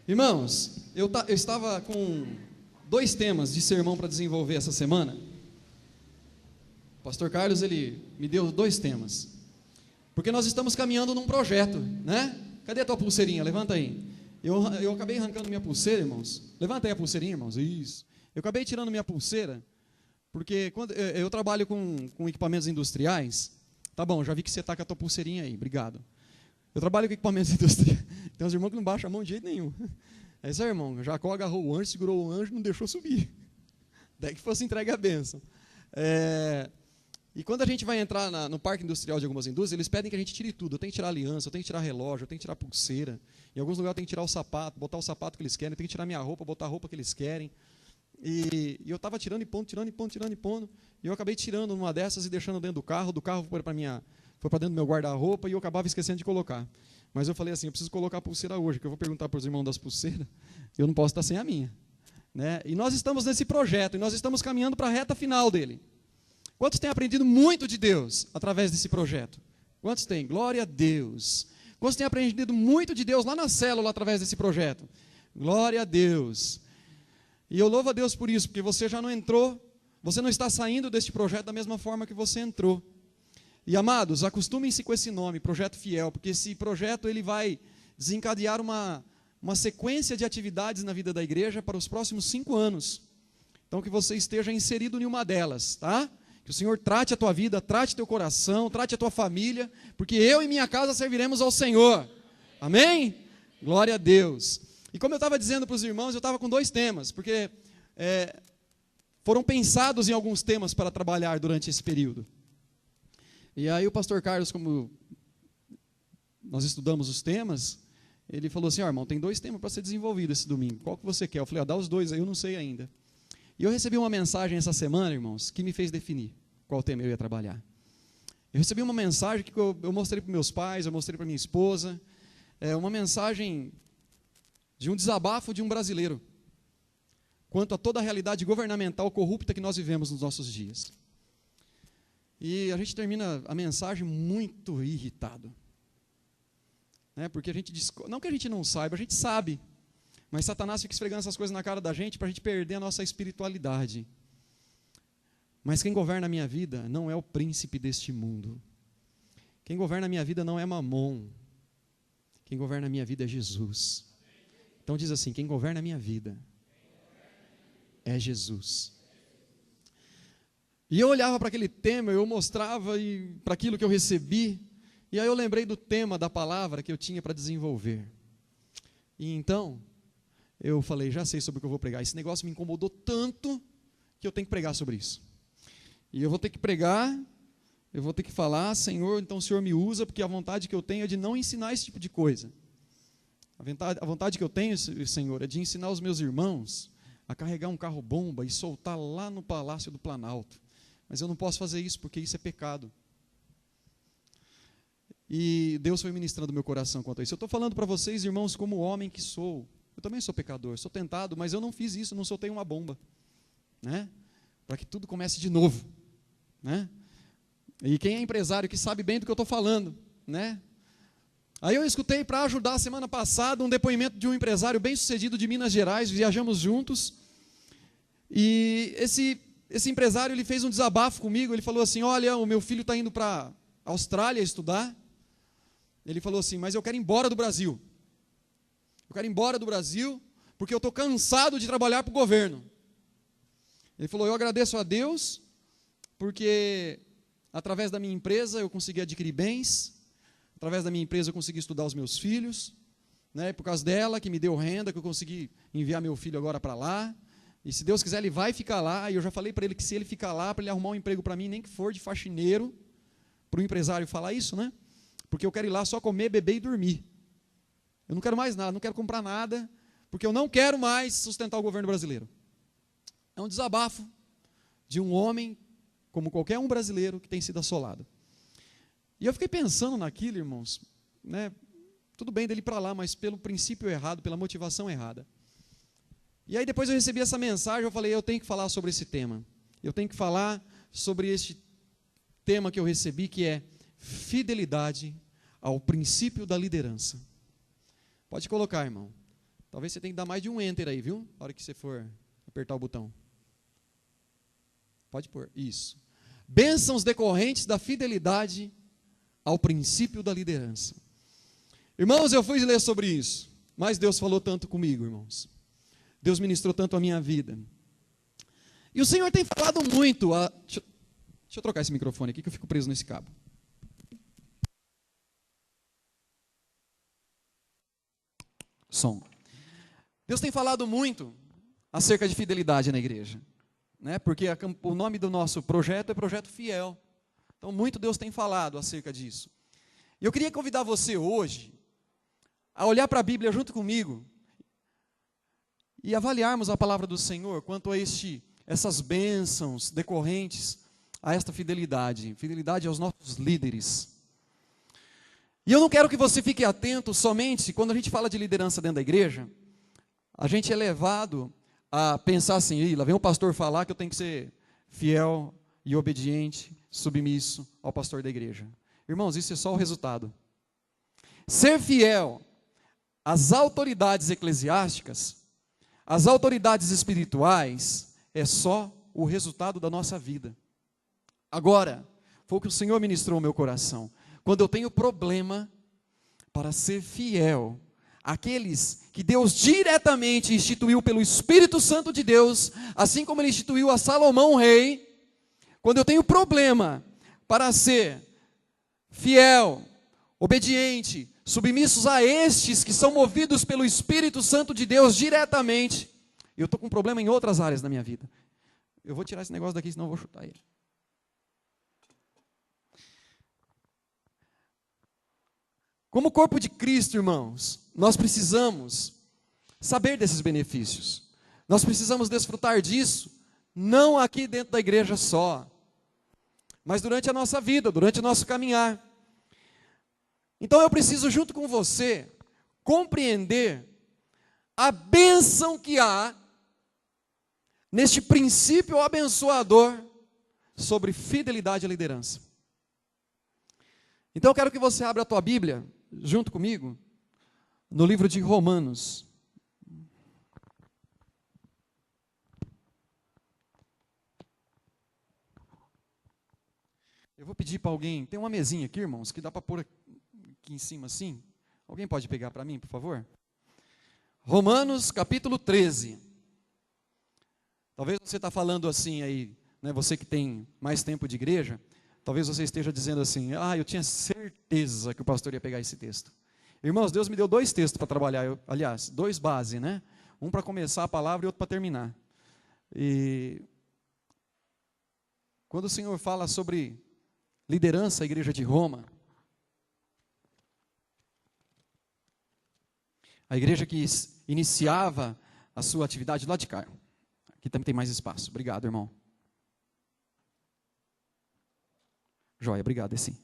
Irmãos, eu estava com 2 temas de sermão para desenvolver essa semana. O pastor Carlos, ele me deu 2 temas. Porque nós estamos caminhando num projeto, né? Cadê a tua pulseirinha? Levanta aí. Eu acabei arrancando minha pulseira, irmãos. Levanta aí a pulseirinha, irmãos. Isso. Eu acabei tirando minha pulseira, porque quando eu trabalho com equipamentos industriais. Tá bom, já vi que você está com a tua pulseirinha aí, obrigado. Eu trabalho com equipamentos industriais. Tem uns irmãos que não baixam a mão de jeito nenhum. É isso aí, irmão. Jacó agarrou o anjo, segurou o anjo e não deixou subir. Daí que fosse entregue a bênção. E quando a gente vai entrar no parque industrial de algumas indústrias, eles pedem que a gente tire tudo. Eu tenho que tirar aliança, eu tenho que tirar relógio, eu tenho que tirar pulseira. Em alguns lugares eu tenho que tirar o sapato, botar o sapato que eles querem, eu tenho que tirar minha roupa, botar a roupa que eles querem. E eu estava tirando e pondo, e eu acabei tirando uma dessas e deixando dentro do carro foi para dentro do meu guarda-roupa e eu acabava esquecendo de colocar. Mas eu falei assim, eu preciso colocar a pulseira hoje, que eu vou perguntar para os irmãos das pulseiras, eu não posso estar sem a minha. Né? E nós estamos nesse projeto, e nós estamos caminhando para a reta final dele. Quantos têm aprendido muito de Deus através desse projeto? Quantos têm? Glória a Deus. Quantos têm aprendido muito de Deus lá na célula através desse projeto? Glória a Deus. E eu louvo a Deus por isso, porque você já não entrou, você não está saindo deste projeto da mesma forma que você entrou. E amados, acostumem-se com esse nome, Projeto Fiel, porque esse projeto ele vai desencadear uma sequência de atividades na vida da igreja para os próximos 5 anos. Então que você esteja inserido em uma delas, tá? Que o Senhor trate a tua vida, trate teu coração, trate a tua família, porque eu e minha casa serviremos ao Senhor. Amém? Glória a Deus. E como eu estava dizendo para os irmãos, eu estava com 2 temas, porque foram pensados em alguns temas para trabalhar durante esse período. E aí o pastor Carlos, como nós estudamos os temas, ele falou assim, irmão, tem 2 temas para ser desenvolvido esse domingo, qual que você quer? Eu falei, dá os 2 aí, eu não sei ainda. E eu recebi uma mensagem essa semana, irmãos, que me fez definir qual tema eu ia trabalhar. Eu recebi uma mensagem que eu mostrei para meus pais, eu mostrei para minha esposa, uma mensagem de um desabafo de um brasileiro, quanto a toda a realidade governamental corrupta que nós vivemos nos nossos dias. E a gente termina a mensagem muito irritado. Porque a gente não que a gente não saiba, a gente sabe. Mas Satanás fica esfregando essas coisas na cara da gente para a gente perder a nossa espiritualidade. Mas quem governa a minha vida não é o príncipe deste mundo. Quem governa a minha vida não é Mamon. Quem governa a minha vida é Jesus. Então diz assim, quem governa a minha vida é Jesus. E eu olhava para aquele tema, eu mostrava para aquilo que eu recebi, e aí eu lembrei do tema da palavra que eu tinha para desenvolver. E então, eu falei, já sei sobre o que eu vou pregar. Esse negócio me incomodou tanto que eu tenho que pregar sobre isso. E eu vou ter que pregar, eu vou ter que falar, Senhor, então o Senhor me usa, porque a vontade que eu tenho é de não ensinar esse tipo de coisa. A vontade que eu tenho, Senhor, é de ensinar os meus irmãos a carregar um carro-bomba e soltar lá no Palácio do Planalto. Mas eu não posso fazer isso, porque isso é pecado. E Deus foi ministrando meu coração quanto a isso. Eu estou falando para vocês, irmãos, como homem que sou. Eu também sou pecador, sou tentado, mas eu não fiz isso, não soltei uma bomba. Para que tudo comece de novo. E quem é empresário que sabe bem do que eu estou falando. Aí eu escutei para ajudar semana passada um depoimento de um empresário bem sucedido de Minas Gerais, viajamos juntos. E esse empresário ele fez um desabafo comigo, ele falou assim, olha, o meu filho está indo para a Austrália estudar. Ele falou assim, mas eu quero ir embora do Brasil. Eu quero ir embora do Brasil, porque eu estou cansado de trabalhar para o governo. Ele falou, eu agradeço a Deus, porque através da minha empresa eu consegui adquirir bens, através da minha empresa eu consegui estudar os meus filhos, por causa dela que me deu renda, que eu consegui enviar meu filho agora para lá, e se Deus quiser ele vai ficar lá, e eu já falei para ele que se ele ficar lá, para ele arrumar um emprego para mim, nem que for de faxineiro, para o empresário falar isso, porque eu quero ir lá só comer, beber e dormir. Eu não quero mais nada, não quero comprar nada, porque eu não quero mais sustentar o governo brasileiro. É um desabafo de um homem, como qualquer um brasileiro, que tem sido assolado. E eu fiquei pensando naquilo, irmãos, tudo bem dele ir para lá, mas pelo princípio errado, pela motivação errada. E aí depois eu recebi essa mensagem, eu falei, eu tenho que falar sobre esse tema. Eu tenho que falar sobre este tema que eu recebi, que é fidelidade ao princípio da liderança. Pode colocar, irmão. Talvez você tenha que dar mais de um enter aí, viu? Na hora que você for apertar o botão. Pode pôr, isso. Bênçãos decorrentes da fidelidade ao princípio da liderança. Irmãos, eu fui ler sobre isso, mas Deus falou tanto comigo, irmãos. Deus ministrou tanto a minha vida. E o Senhor tem falado muito. Deixa eu trocar esse microfone aqui que eu fico preso nesse cabo. Som. Deus tem falado muito acerca de fidelidade na igreja, né? Porque o nome do nosso projeto é Projeto Fiel. Então, muito Deus tem falado acerca disso. E eu queria convidar você hoje a olhar para a Bíblia junto comigo e avaliarmos a palavra do Senhor quanto a essas bênçãos decorrentes a esta fidelidade aos nossos líderes. E eu não quero que você fique atento somente quando a gente fala de liderança dentro da igreja. A gente é levado a pensar assim, lá vem o pastor falar que eu tenho que ser fiel e obediente, submisso ao pastor da igreja. Irmãos, isso é só o resultado. Ser fiel às autoridades eclesiásticas, às autoridades espirituais, é só o resultado da nossa vida. Agora, foi o que o Senhor ministrou ao meu coração. Quando eu tenho problema para ser fiel àqueles que Deus diretamente instituiu pelo Espírito Santo de Deus, assim como Ele instituiu a Salomão rei, quando eu tenho problema para ser fiel, obediente, submissos a estes que são movidos pelo Espírito Santo de Deus diretamente, eu estou com problema em outras áreas da minha vida. Eu vou tirar esse negócio daqui, senão eu vou chutar ele. Como corpo de Cristo, irmãos, nós precisamos saber desses benefícios. Nós precisamos desfrutar disso, não aqui dentro da igreja só, mas durante a nossa vida, durante o nosso caminhar. Então eu preciso, junto com você, compreender a bênção que há neste princípio abençoador sobre fidelidade à liderança. Então eu quero que você abra a tua Bíblia, junto comigo, no livro de Romanos. Eu vou pedir para alguém, tem uma mesinha aqui, irmãos, que dá para pôr aqui em cima assim. Alguém pode pegar para mim, por favor? Romanos capítulo 13. Talvez você está falando assim aí, né, você que tem mais tempo de igreja, talvez você esteja dizendo assim, eu tinha certeza que o pastor ia pegar esse texto. Irmãos, Deus me deu 2 textos para trabalhar, aliás, 2 bases, né? Um para começar a palavra e outro para terminar. E quando o Senhor fala sobre liderança, a igreja de Roma, a igreja que iniciava a sua atividade lá de cá. Aqui também tem mais espaço. Obrigado, irmão. Joia, obrigado, é sim.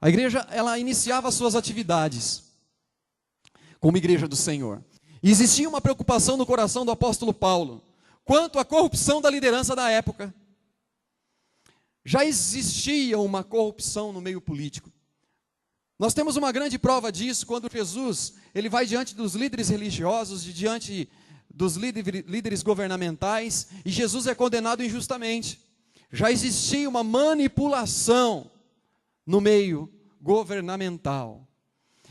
A igreja, ela iniciava as suas atividades como igreja do Senhor. E existia uma preocupação no coração do apóstolo Paulo quanto à corrupção da liderança da época. Já existia uma corrupção no meio político. Nós temos uma grande prova disso quando Jesus, ele vai diante dos líderes religiosos, diante dos líderes governamentais, e Jesus é condenado injustamente. Já existia uma manipulação no meio governamental.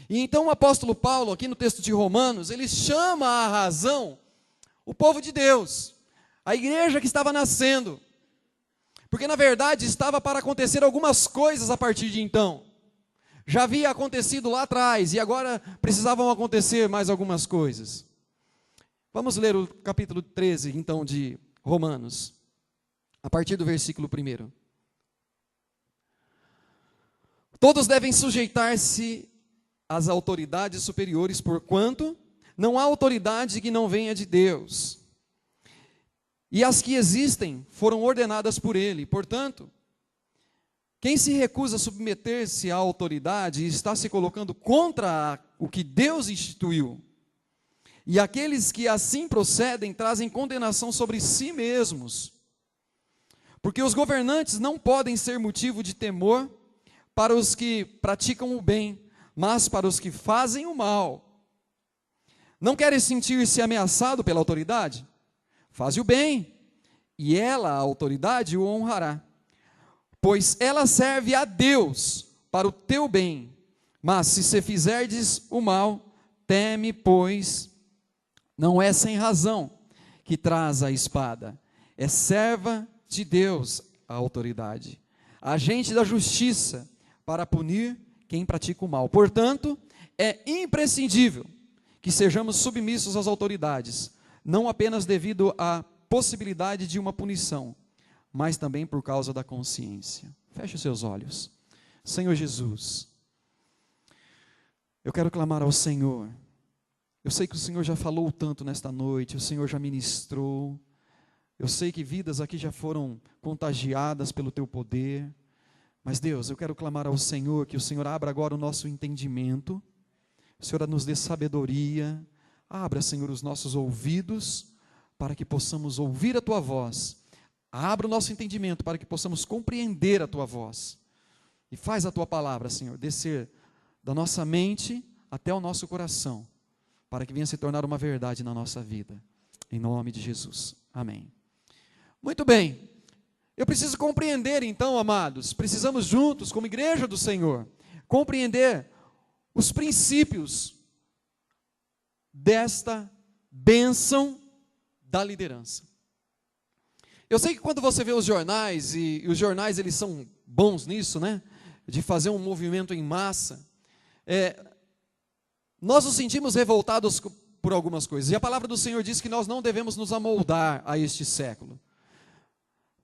E então o apóstolo Paulo, aqui no texto de Romanos, ele chama à razão o povo de Deus, a igreja que estava nascendo, porque na verdade estava para acontecer algumas coisas a partir de então. Já havia acontecido lá atrás e agora precisavam acontecer mais algumas coisas. Vamos ler o capítulo 13, então, de Romanos, a partir do versículo 1. Todos devem sujeitar-se às autoridades superiores, porquanto não há autoridade que não venha de Deus. E as que existem foram ordenadas por Ele. Portanto, quem se recusa a submeter-se à autoridade está se colocando contra o que Deus instituiu. E aqueles que assim procedem trazem condenação sobre si mesmos. Porque os governantes não podem ser motivo de temor para os que praticam o bem, mas para os que fazem o mal. Não queres sentir-se ameaçado pela autoridade? Faze o bem, e ela, a autoridade, o honrará. Pois ela serve a Deus para o teu bem. Mas se fizerdes o mal, teme, pois não é sem razão que traz a espada. É serva de Deus a autoridade, agente da justiça para punir quem pratica o mal. Portanto, é imprescindível que sejamos submissos às autoridades, não apenas devido à possibilidade de uma punição, mas também por causa da consciência. Feche os seus olhos. Senhor Jesus, eu quero clamar ao Senhor. Eu sei que o Senhor já falou tanto nesta noite, o Senhor já ministrou. Eu sei que vidas aqui já foram contagiadas pelo Teu poder. Mas Deus, eu quero clamar ao Senhor, que o Senhor abra agora o nosso entendimento. O Senhor nos dê sabedoria. Abra, Senhor, os nossos ouvidos, para que possamos ouvir a Tua voz. Abra o nosso entendimento, para que possamos compreender a Tua voz. E faz a Tua palavra, Senhor, descer da nossa mente até o nosso coração, para que venha se tornar uma verdade na nossa vida. Em nome de Jesus. Amém. Muito bem. Eu preciso compreender então, amados, precisamos juntos, como igreja do Senhor, compreender os princípios desta bênção da liderança. Eu sei que quando você vê os jornais, e os jornais eles são bons nisso, né? De fazer um movimento em massa, nós nos sentimos revoltados por algumas coisas, e a palavra do Senhor diz que nós não devemos nos amoldar a este século.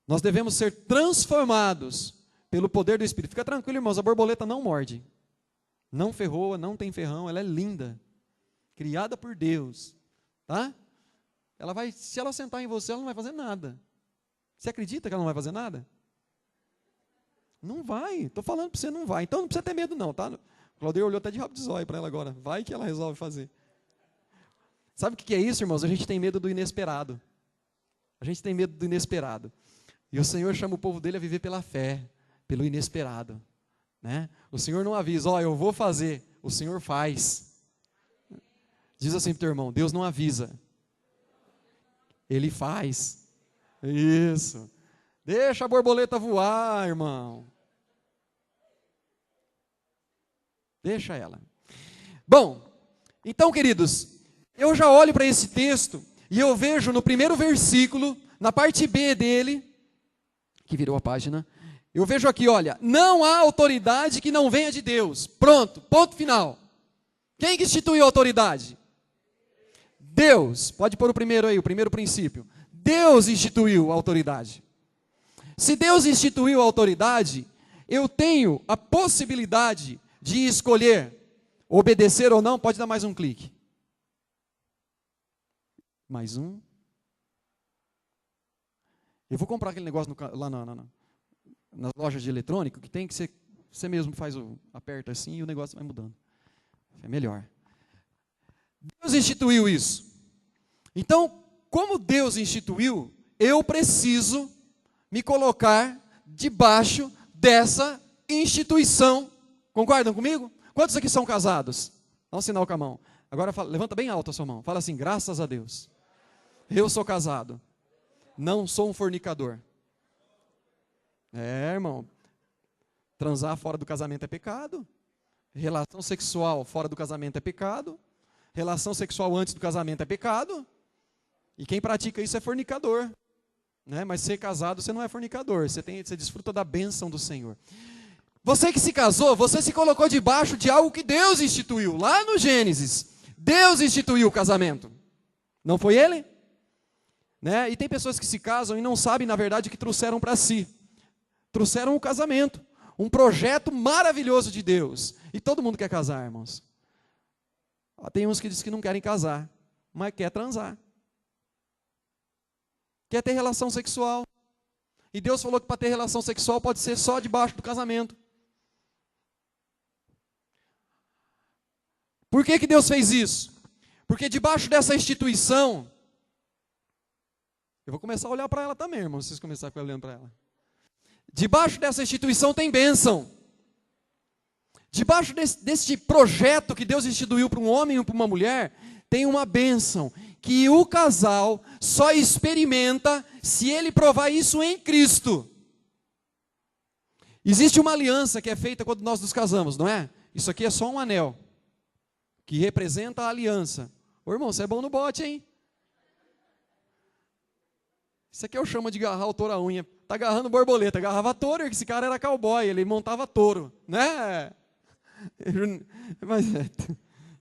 Nós devemos ser transformados pelo poder do Espírito. Fica tranquilo, irmãos, a borboleta não morde, não ferroa, não tem ferrão, ela é linda, criada por Deus, tá? Se ela sentar em você, ela não vai fazer nada. Você acredita que ela não vai fazer nada? Não vai, estou falando para você, não vai. Então não precisa ter medo não, tá? O Claudio olhou até de rabo de zóio para ela agora. Vai que ela resolve fazer. Sabe o que é isso, irmãos? A gente tem medo do inesperado. A gente tem medo do inesperado. E o Senhor chama o povo dele a viver pela fé, pelo inesperado, né? O Senhor não avisa, eu vou fazer, o Senhor faz. Diz assim para o teu irmão, Deus não avisa, Ele faz. Isso. Deixa a borboleta voar, irmão. Deixa ela. Bom, então, queridos, eu já olho para esse texto e eu vejo no primeiro versículo, na parte B dele, que virou a página, eu vejo aqui, olha, não há autoridade que não venha de Deus. Pronto, ponto final. Quem que instituiu a autoridade? Deus. Pode pôr o primeiro aí, o primeiro princípio. Deus instituiu a autoridade. Se Deus instituiu a autoridade, eu tenho a possibilidade de escolher obedecer ou não. Pode dar mais um clique. Mais um. Eu vou comprar aquele negócio lá nas lojas de eletrônico, que tem que você mesmo aperta assim e o negócio vai mudando. É melhor. Deus instituiu isso. Então, como Deus instituiu, eu preciso me colocar debaixo dessa instituição. Concordam comigo? Quantos aqui são casados? Dá um sinal com a mão. Agora levanta bem alto a sua mão. Fala assim, graças a Deus. Eu sou casado. Não sou um fornicador. Irmão. Transar fora do casamento é pecado. Relação sexual fora do casamento é pecado. Relação sexual antes do casamento é pecado. E quem pratica isso é fornicador. Né? Mas ser casado, você não é fornicador. Você desfruta da bênção do Senhor. Você que se casou, você se colocou debaixo de algo que Deus instituiu. Lá no Gênesis, Deus instituiu o casamento. Não foi Ele? Né? E tem pessoas que se casam e não sabem, na verdade, o que trouxeram para si. Trouxeram o casamento. Um projeto maravilhoso de Deus. E todo mundo quer casar, irmãos. Tem uns que dizem que não querem casar, mas quer transar. Quer ter relação sexual. E Deus falou que para ter relação sexual pode ser só debaixo do casamento. Por que Deus fez isso? Porque debaixo dessa instituição, eu vou começar a olhar para ela também, irmão, vocês começarem a ficar olhando para ela. Debaixo dessa instituição tem bênção. Debaixo deste projeto que Deus instituiu para um homem e para uma mulher, tem uma bênção que o casal só experimenta se ele provar isso em Cristo. Existe uma aliança que é feita quando nós nos casamos, não é? Isso aqui é só um anel, que representa a aliança. Ô irmão, você é bom no bote, hein? Isso aqui eu chamo de agarrar o touro a unha. Tá agarrando borboleta, agarrava touro, esse cara era cowboy, ele montava touro, né? Mas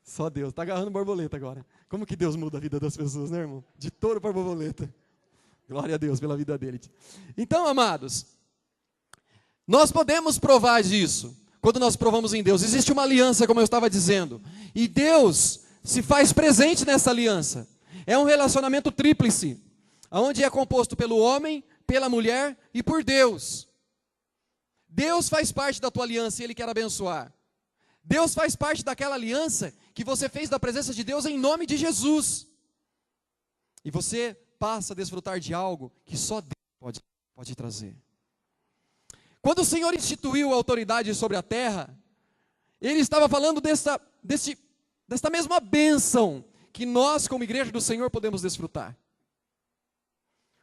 só Deus, tá agarrando borboleta agora. Como que Deus muda a vida das pessoas, né, irmão? De touro para borboleta. Glória a Deus pela vida dele. Então, amados, nós podemos provar disso, quando nós provamos em Deus. Existe uma aliança, como eu estava dizendo, e Deus se faz presente nessa aliança. É um relacionamento tríplice, onde é composto pelo homem, pela mulher e por Deus. Deus faz parte da tua aliança e Ele quer abençoar. Deus faz parte daquela aliança que você fez da presença de Deus em nome de Jesus. E você passa a desfrutar de algo que só Deus pode trazer. Quando o Senhor instituiu a autoridade sobre a terra, Ele estava falando desta mesma bênção que nós, como igreja do Senhor, podemos desfrutar.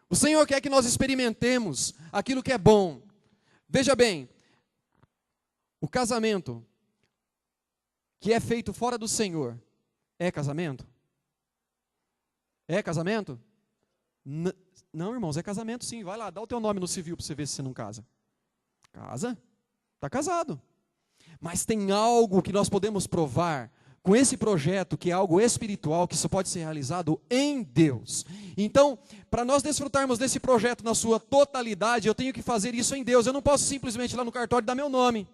O Senhor quer que nós experimentemos aquilo que é bom. Veja bem, o casamento que é feito fora do Senhor, é casamento? É casamento? Não, irmãos, é casamento sim. Vai lá, dá o teu nome no civil para você ver se você não casa. Casa? Está casado. Mas tem algo que nós podemos provar com esse projeto, que é algo espiritual, que só pode ser realizado em Deus. Então, para nós desfrutarmos desse projeto na sua totalidade, eu tenho que fazer isso em Deus. Eu não posso simplesmente ir lá no cartório dar meu nome.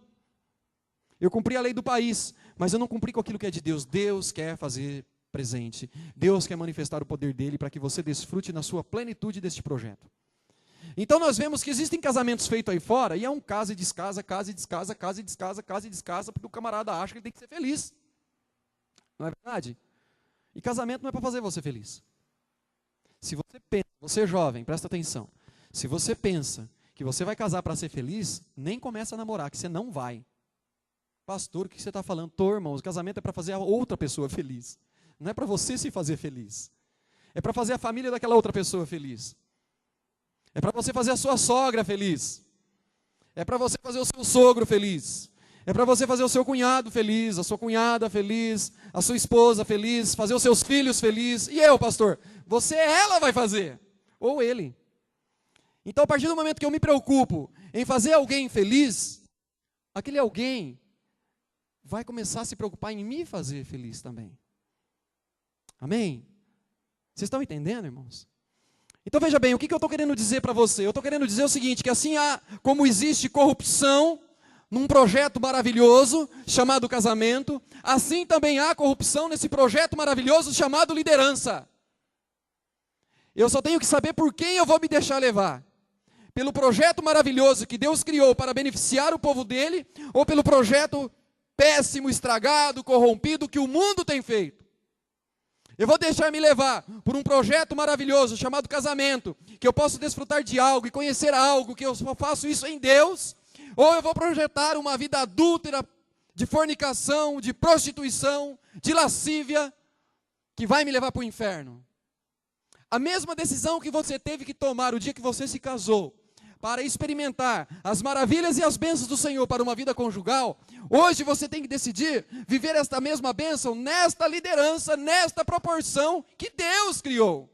Eu cumpri a lei do país, mas eu não cumpri com aquilo que é de Deus. Deus quer fazer presente. Deus quer manifestar o poder dele para que você desfrute na sua plenitude deste projeto. Então nós vemos que existem casamentos feitos aí fora, e é um casa e descasa, casa e descasa, casa e descasa, casa e descasa, porque o camarada acha que ele tem que ser feliz. Não é verdade? E casamento não é para fazer você feliz. Se você pensa, você jovem, presta atenção. Se você pensa que você vai casar para ser feliz, nem começa a namorar, que você não vai. Pastor, o que você está falando? Tô, irmãos, o casamento é para fazer a outra pessoa feliz. Não é para você se fazer feliz. É para fazer a família daquela outra pessoa feliz. É para você fazer a sua sogra feliz. É para você fazer o seu sogro feliz. É para você fazer o seu cunhado feliz, a sua cunhada feliz, a sua esposa feliz, fazer os seus filhos felizes. E eu, pastor? Ela vai fazer. Ou ele. Então, a partir do momento que eu me preocupo em fazer alguém feliz, aquele alguém vai começar a se preocupar em me fazer feliz também. Amém? Vocês estão entendendo, irmãos? Então veja bem, o que eu estou querendo dizer para você? Eu estou querendo dizer o seguinte, que assim como existe corrupção num projeto maravilhoso chamado casamento, assim também há corrupção nesse projeto maravilhoso chamado liderança. Eu só tenho que saber por quem eu vou me deixar levar. Pelo projeto maravilhoso que Deus criou para beneficiar o povo dele, ou pelo projeto péssimo, estragado, corrompido que o mundo tem feito. Eu vou deixar me levar por um projeto maravilhoso chamado casamento, que eu posso desfrutar de algo e conhecer algo, que eu só faço isso em Deus, ou eu vou projetar uma vida adúltera, de fornicação, de prostituição, de lascívia, que vai me levar para o inferno. A mesma decisão que você teve que tomar o dia que você se casou, para experimentar as maravilhas e as bênçãos do Senhor para uma vida conjugal, hoje você tem que decidir viver esta mesma bênção, nesta liderança, nesta proporção que Deus criou.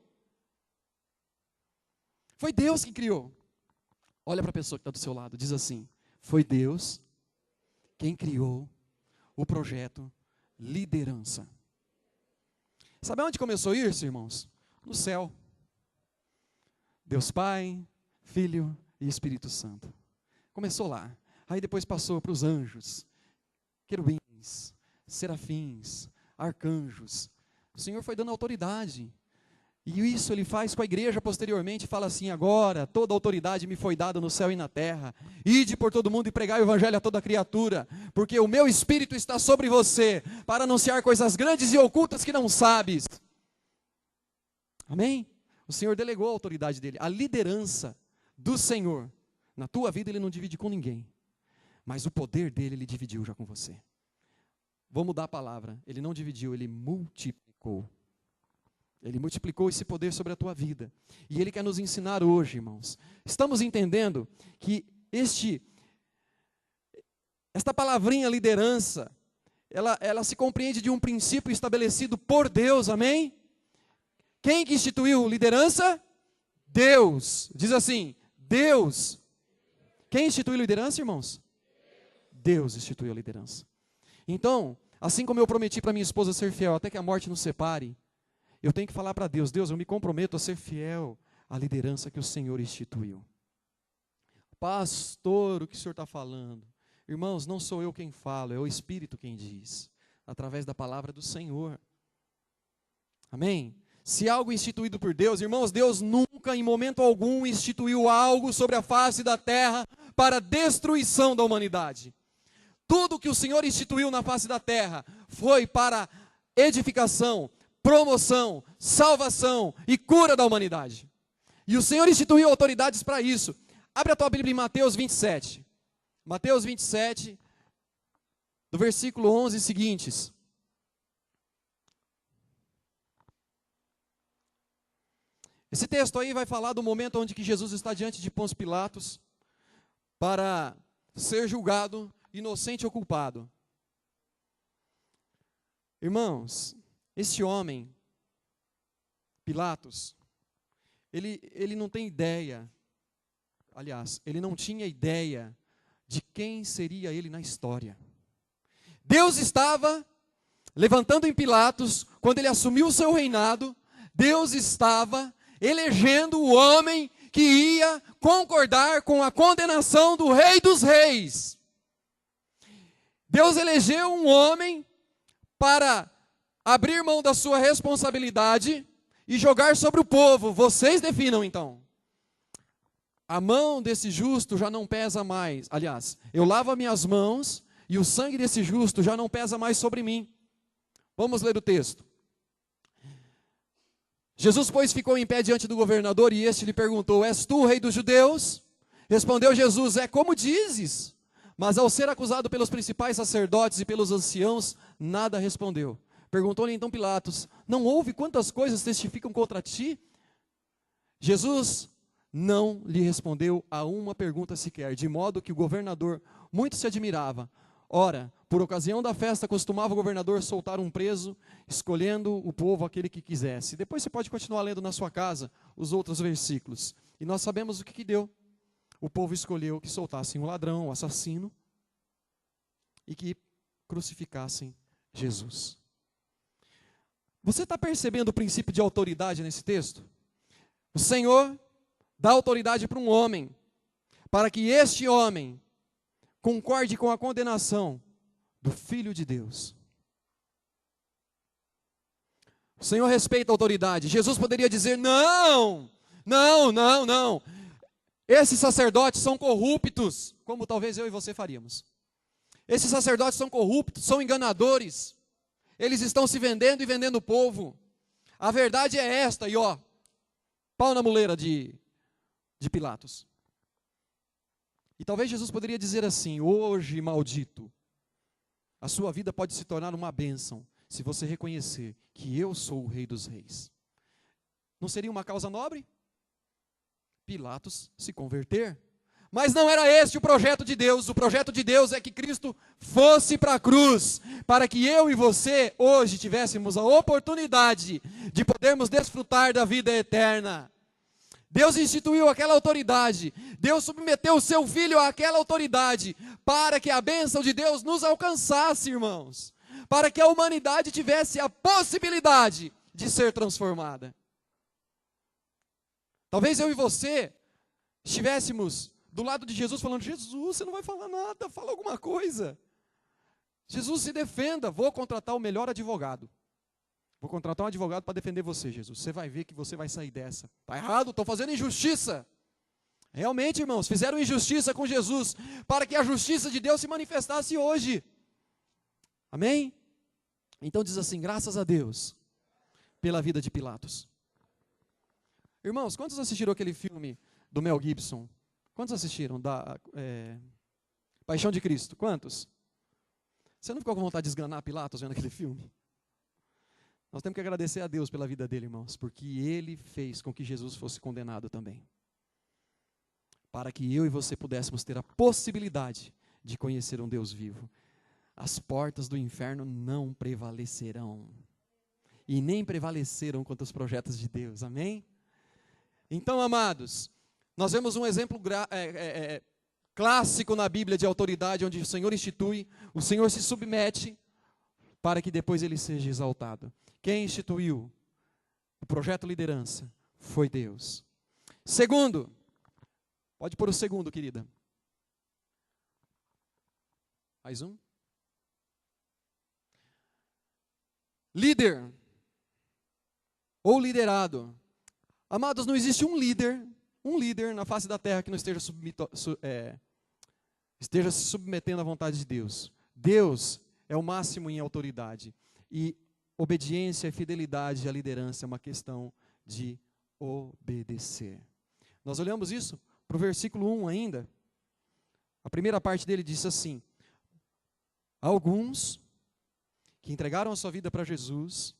Foi Deus que criou. Olha para a pessoa que está do seu lado, diz assim, foi Deus quem criou o projeto liderança. Sabe onde começou isso, irmãos? No céu. Deus Pai, Filho e Espírito Santo. Começou lá. Aí depois passou para os anjos, querubins, serafins, arcanjos. O Senhor foi dando autoridade. E isso Ele faz com a igreja posteriormente. Fala assim, agora toda autoridade me foi dada no céu e na terra. Ide por todo mundo e pregai o evangelho a toda criatura. Porque o meu Espírito está sobre você, para anunciar coisas grandes e ocultas que não sabes. Amém? O Senhor delegou a autoridade dele. A liderança do Senhor, na tua vida Ele não divide com ninguém, mas o poder dele Ele dividiu já com você. Vou mudar a palavra, Ele não dividiu, Ele multiplicou. Ele multiplicou esse poder sobre a tua vida. E Ele quer nos ensinar hoje, irmãos. Estamos entendendo que esta palavrinha liderança, ela se compreende de um princípio estabelecido por Deus, amém? Quem que instituiu liderança? Deus. Diz assim, Deus. Quem instituiu liderança, irmãos? Deus instituiu a liderança. Então, assim como eu prometi para minha esposa ser fiel até que a morte nos separe, eu tenho que falar para Deus, Deus, eu me comprometo a ser fiel à liderança que o Senhor instituiu. Pastor, o que o senhor está falando? Irmãos, não sou eu quem falo, é o Espírito quem diz, através da palavra do Senhor. Amém? Se algo instituído por Deus, irmãos, Deus nunca, em momento algum, instituiu algo sobre a face da terra para a destruição da humanidade. Tudo que o Senhor instituiu na face da terra foi para edificação, promoção, salvação e cura da humanidade. E o Senhor instituiu autoridades para isso. Abre a tua Bíblia em Mateus 27. Mateus 27, do versículo 11 seguintes. Esse texto aí vai falar do momento onde que Jesus está diante de Pôncio Pilatos para ser julgado, inocente ou culpado. Irmãos, este homem, Pilatos, ele não tem ideia, aliás, ele não tinha ideia de quem seria ele na história. Deus estava levantando em Pilatos, quando ele assumiu o seu reinado, Deus estava elegendo o homem que ia concordar com a condenação do Rei dos Reis. Deus elegeu um homem para abrir mão da sua responsabilidade e jogar sobre o povo. Vocês definam então. A mão desse justo já não pesa mais. Aliás, eu lavo as minhas mãos e o sangue desse justo já não pesa mais sobre mim. Vamos ler o texto. Jesus, pois, ficou em pé diante do governador e este lhe perguntou: és tu o rei dos judeus? Respondeu Jesus: é como dizes. Mas ao ser acusado pelos principais sacerdotes e pelos anciãos, nada respondeu. Perguntou-lhe então Pilatos: não ouve quantas coisas testificam contra ti? Jesus não lhe respondeu a uma pergunta sequer, de modo que o governador muito se admirava. Ora, por ocasião da festa, costumava o governador soltar um preso, escolhendo o povo aquele que quisesse. Depois você pode continuar lendo na sua casa os outros versículos. E nós sabemos o que deu. O povo escolheu que soltassem um ladrão, um assassino, e que crucificassem Jesus. Você está percebendo o princípio de autoridade nesse texto? O Senhor dá autoridade para um homem, para que este homem concorde com a condenação do Filho de Deus. O Senhor respeita a autoridade. Jesus poderia dizer: não, esses sacerdotes são corruptos, como talvez eu e você faríamos. Esses sacerdotes são corruptos, são enganadores. Eles estão se vendendo e vendendo o povo. A verdade é esta, e ó, pau na muleira de Pilatos. E talvez Jesus poderia dizer assim: hoje, maldito, a sua vida pode se tornar uma bênção, se você reconhecer que eu sou o Rei dos Reis. Não seria uma causa nobre? Pilatos se converter? Mas não era este o projeto de Deus. O projeto de Deus é que Cristo fosse para a cruz, para que eu e você hoje tivéssemos a oportunidade de podermos desfrutar da vida eterna. Deus instituiu aquela autoridade, Deus submeteu o seu Filho àquela autoridade, para que a bênção de Deus nos alcançasse, irmãos, para que a humanidade tivesse a possibilidade de ser transformada. Talvez eu e você estivéssemos do lado de Jesus falando: Jesus, você não vai falar nada, fala alguma coisa. Jesus, se defenda, vou contratar o melhor advogado. Vou contratar um advogado para defender você, Jesus. Você vai ver que você vai sair dessa. Está errado, estão fazendo injustiça. Realmente, irmãos, fizeram injustiça com Jesus, para que a justiça de Deus se manifestasse hoje. Amém? Então diz assim: graças a Deus pela vida de Pilatos. Irmãos, quantos assistiram aquele filme do Mel Gibson? Quantos assistiram? Paixão de Cristo? Quantos? Você não ficou com vontade de esganar Pilatos vendo aquele filme? Nós temos que agradecer a Deus pela vida dele, irmãos, porque ele fez com que Jesus fosse condenado também. Para que eu e você pudéssemos ter a possibilidade de conhecer um Deus vivo. As portas do inferno não prevalecerão. E nem prevaleceram contra os projetos de Deus, amém? Então, amados, nós vemos um exemplo clássico na Bíblia de autoridade, onde o Senhor institui, o Senhor se submete, para que depois ele seja exaltado. Quem instituiu o projeto liderança foi Deus. Segundo, pode pôr o segundo, querida. Mais um. Líder ou liderado. Amados, não existe um líder na face da terra que não esteja se submetendo à vontade de Deus. Deus é o máximo em autoridade. E obediência e fidelidade à liderança é uma questão de obedecer. Nós olhamos isso para o versículo 1 ainda. A primeira parte dele diz assim: alguns que entregaram a sua vida para Jesus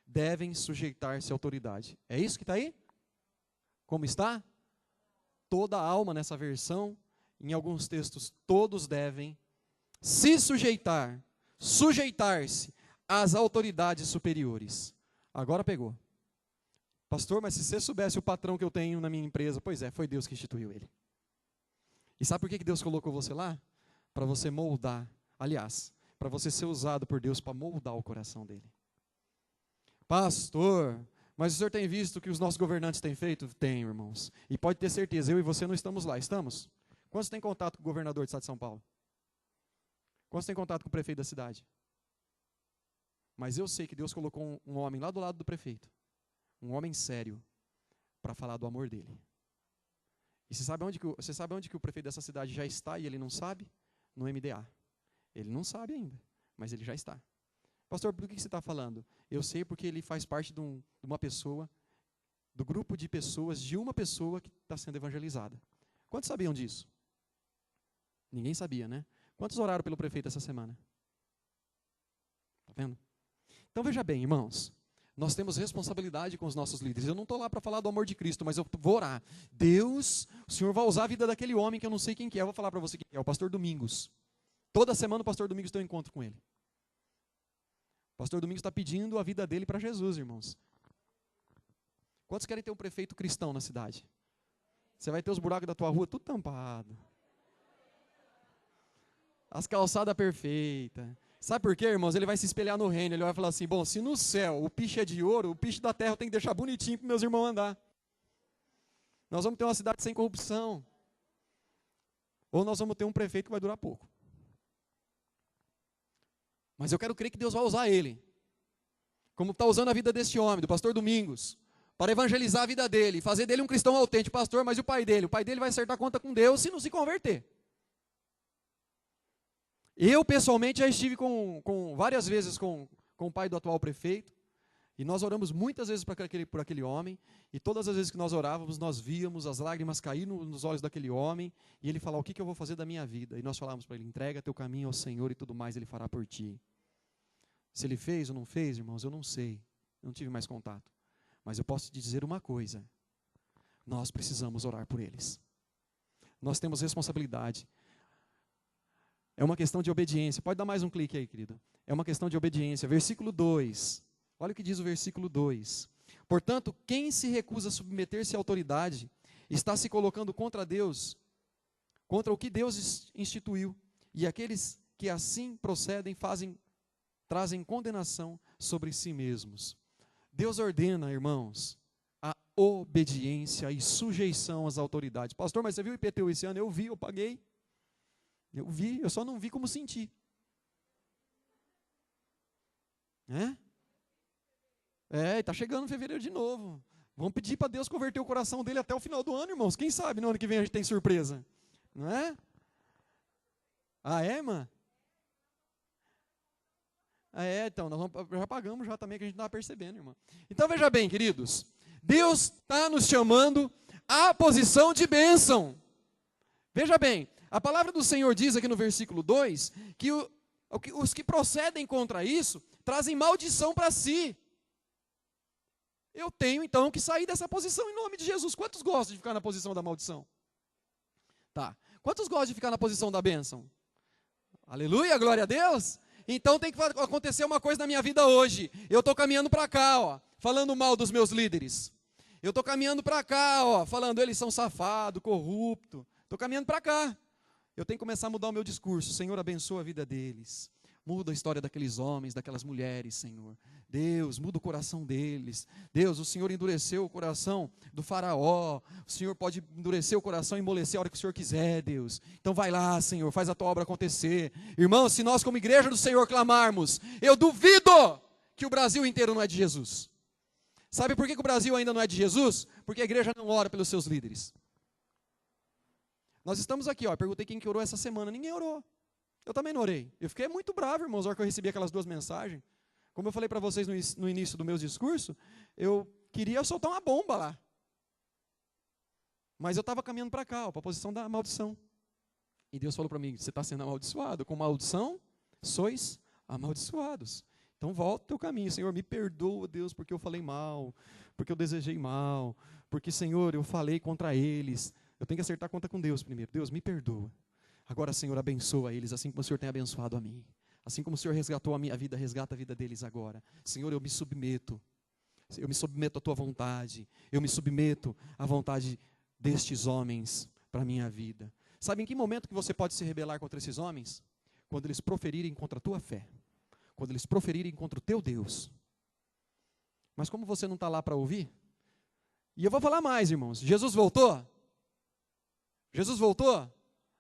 devem sujeitar-se à autoridade. É isso que está aí? Como está? Toda a alma nessa versão, em alguns textos, todos devem se sujeitar-se às autoridades superiores. Agora pegou. Pastor, mas se você soubesse o patrão que eu tenho na minha empresa, pois é, foi Deus que instituiu ele. E sabe por que Deus colocou você lá? Para você moldar, aliás, para você ser usado por Deus para moldar o coração dele. Pastor, mas o senhor tem visto o que os nossos governantes têm feito? Tem, irmãos. E pode ter certeza, eu e você não estamos lá, estamos? Quantos têm contato com o governador do estado de São Paulo? Quantos têm contato com o prefeito da cidade? Mas eu sei que Deus colocou um homem lá do lado do prefeito, um homem sério, para falar do amor dele. E você sabe onde que o prefeito dessa cidade já está e ele não sabe? No MDA. Ele não sabe ainda, mas ele já está. Pastor, por que você está falando? Eu sei porque ele faz parte de uma pessoa, do grupo de pessoas, de uma pessoa que está sendo evangelizada. Quantos sabiam disso? Ninguém sabia, né? Quantos oraram pelo prefeito essa semana? Está vendo? Então veja bem, irmãos, nós temos responsabilidade com os nossos líderes. Eu não estou lá para falar do amor de Cristo, mas eu vou orar. Deus, o Senhor vai usar a vida daquele homem que eu não sei quem que é. Eu vou falar para você quem é, o pastor Domingos. Toda semana o pastor Domingos tem um encontro com ele. O pastor Domingos está pedindo a vida dele para Jesus, irmãos. Quantos querem ter um prefeito cristão na cidade? Você vai ter os buracos da tua rua tudo tampado. As calçadas perfeitas. Sabe por quê, irmãos? Ele vai se espelhar no reino. Ele vai falar assim, bom, se no céu o piche é de ouro, o piche da terra eu tenho que deixar bonitinho para meus irmãos andar. Nós vamos ter uma cidade sem corrupção. Ou nós vamos ter um prefeito que vai durar pouco. Mas eu quero crer que Deus vai usar ele, como está usando a vida desse homem, do pastor Domingos, para evangelizar a vida dele, fazer dele um cristão autêntico. Pastor, mas e o pai dele? O pai dele vai acertar conta com Deus se não se converter. Eu, pessoalmente, já estive várias vezes com o pai do atual prefeito, e nós oramos muitas vezes por aquele homem, e todas as vezes que nós orávamos, nós víamos as lágrimas cair nos olhos daquele homem, e ele falava, o que eu vou fazer da minha vida? E nós falávamos para ele, entrega teu caminho ao Senhor e tudo mais ele fará por ti. Se ele fez ou não fez, irmãos, eu não sei, eu não tive mais contato. Mas eu posso te dizer uma coisa, nós precisamos orar por eles. Nós temos responsabilidade. É uma questão de obediência. Pode dar mais um clique aí, querido. É uma questão de obediência. Versículo 2. Olha o que diz o versículo 2. Portanto, quem se recusa a submeter-se à autoridade, está se colocando contra Deus, contra o que Deus instituiu. E aqueles que assim procedem, trazem condenação sobre si mesmos. Deus ordena, irmãos, a obediência e sujeição às autoridades. Pastor, mas você viu o IPTU esse ano? Eu vi, eu paguei. Eu vi, eu só não vi como sentir. Está chegando fevereiro de novo. Vamos pedir para Deus converter o coração dele até o final do ano, irmãos. Quem sabe no ano que vem a gente tem surpresa. Não é? Ah, é, irmã? Então, nós já pagamos já também, que a gente não está percebendo, irmã. Então, veja bem, queridos. Deus está nos chamando à posição de bênção. Veja bem, a palavra do Senhor diz aqui no versículo 2, que os que procedem contra isso, trazem maldição para si. Eu tenho então que sair dessa posição em nome de Jesus. Quantos gostam de ficar na posição da maldição? Tá. Quantos gostam de ficar na posição da bênção? Aleluia, glória a Deus. Então tem que acontecer uma coisa na minha vida hoje. Eu estou caminhando para cá, ó, falando mal dos meus líderes. Eu estou caminhando para cá, ó, falando eles são safados, corruptos. Estou caminhando para cá. Eu tenho que começar a mudar o meu discurso. Senhor, abençoa a vida deles. Muda a história daqueles homens, daquelas mulheres, Senhor. Deus, muda o coração deles. Deus, o Senhor endureceu o coração do faraó. O Senhor pode endurecer o coração e amolecer a hora que o Senhor quiser, Deus. Então vai lá, Senhor, faz a tua obra acontecer. Irmãos, se nós como igreja do Senhor clamarmos, eu duvido que o Brasil inteiro não é de Jesus. Sabe por que o Brasil ainda não é de Jesus? Porque a igreja não ora pelos seus líderes. Nós estamos aqui, ó, eu perguntei quem que orou essa semana, ninguém orou. Eu também não orei. Eu fiquei muito bravo, irmãos, na hora que eu recebi aquelas 2 mensagens. Como eu falei para vocês no início do meu discurso, eu queria soltar uma bomba lá. Mas eu estava caminhando para cá, para a posição da maldição. E Deus falou para mim, você está sendo amaldiçoado. Com maldição, sois amaldiçoados. Então volta o teu caminho. Senhor, me perdoa, Deus, porque eu falei mal, porque eu desejei mal, porque, Senhor, eu falei contra eles. Eu tenho que acertar a conta com Deus primeiro. Deus, me perdoa. Agora, Senhor, abençoa eles, assim como o Senhor tem abençoado a mim. Assim como o Senhor resgatou a minha vida, resgata a vida deles agora. Senhor, eu me submeto à tua vontade. Eu me submeto à vontade destes homens para a minha vida. Sabe em que momento que você pode se rebelar contra esses homens? Quando eles proferirem contra a tua fé. Quando eles proferirem contra o teu Deus. Mas como você não está lá para ouvir? E eu vou falar mais, irmãos. Jesus voltou? Jesus voltou?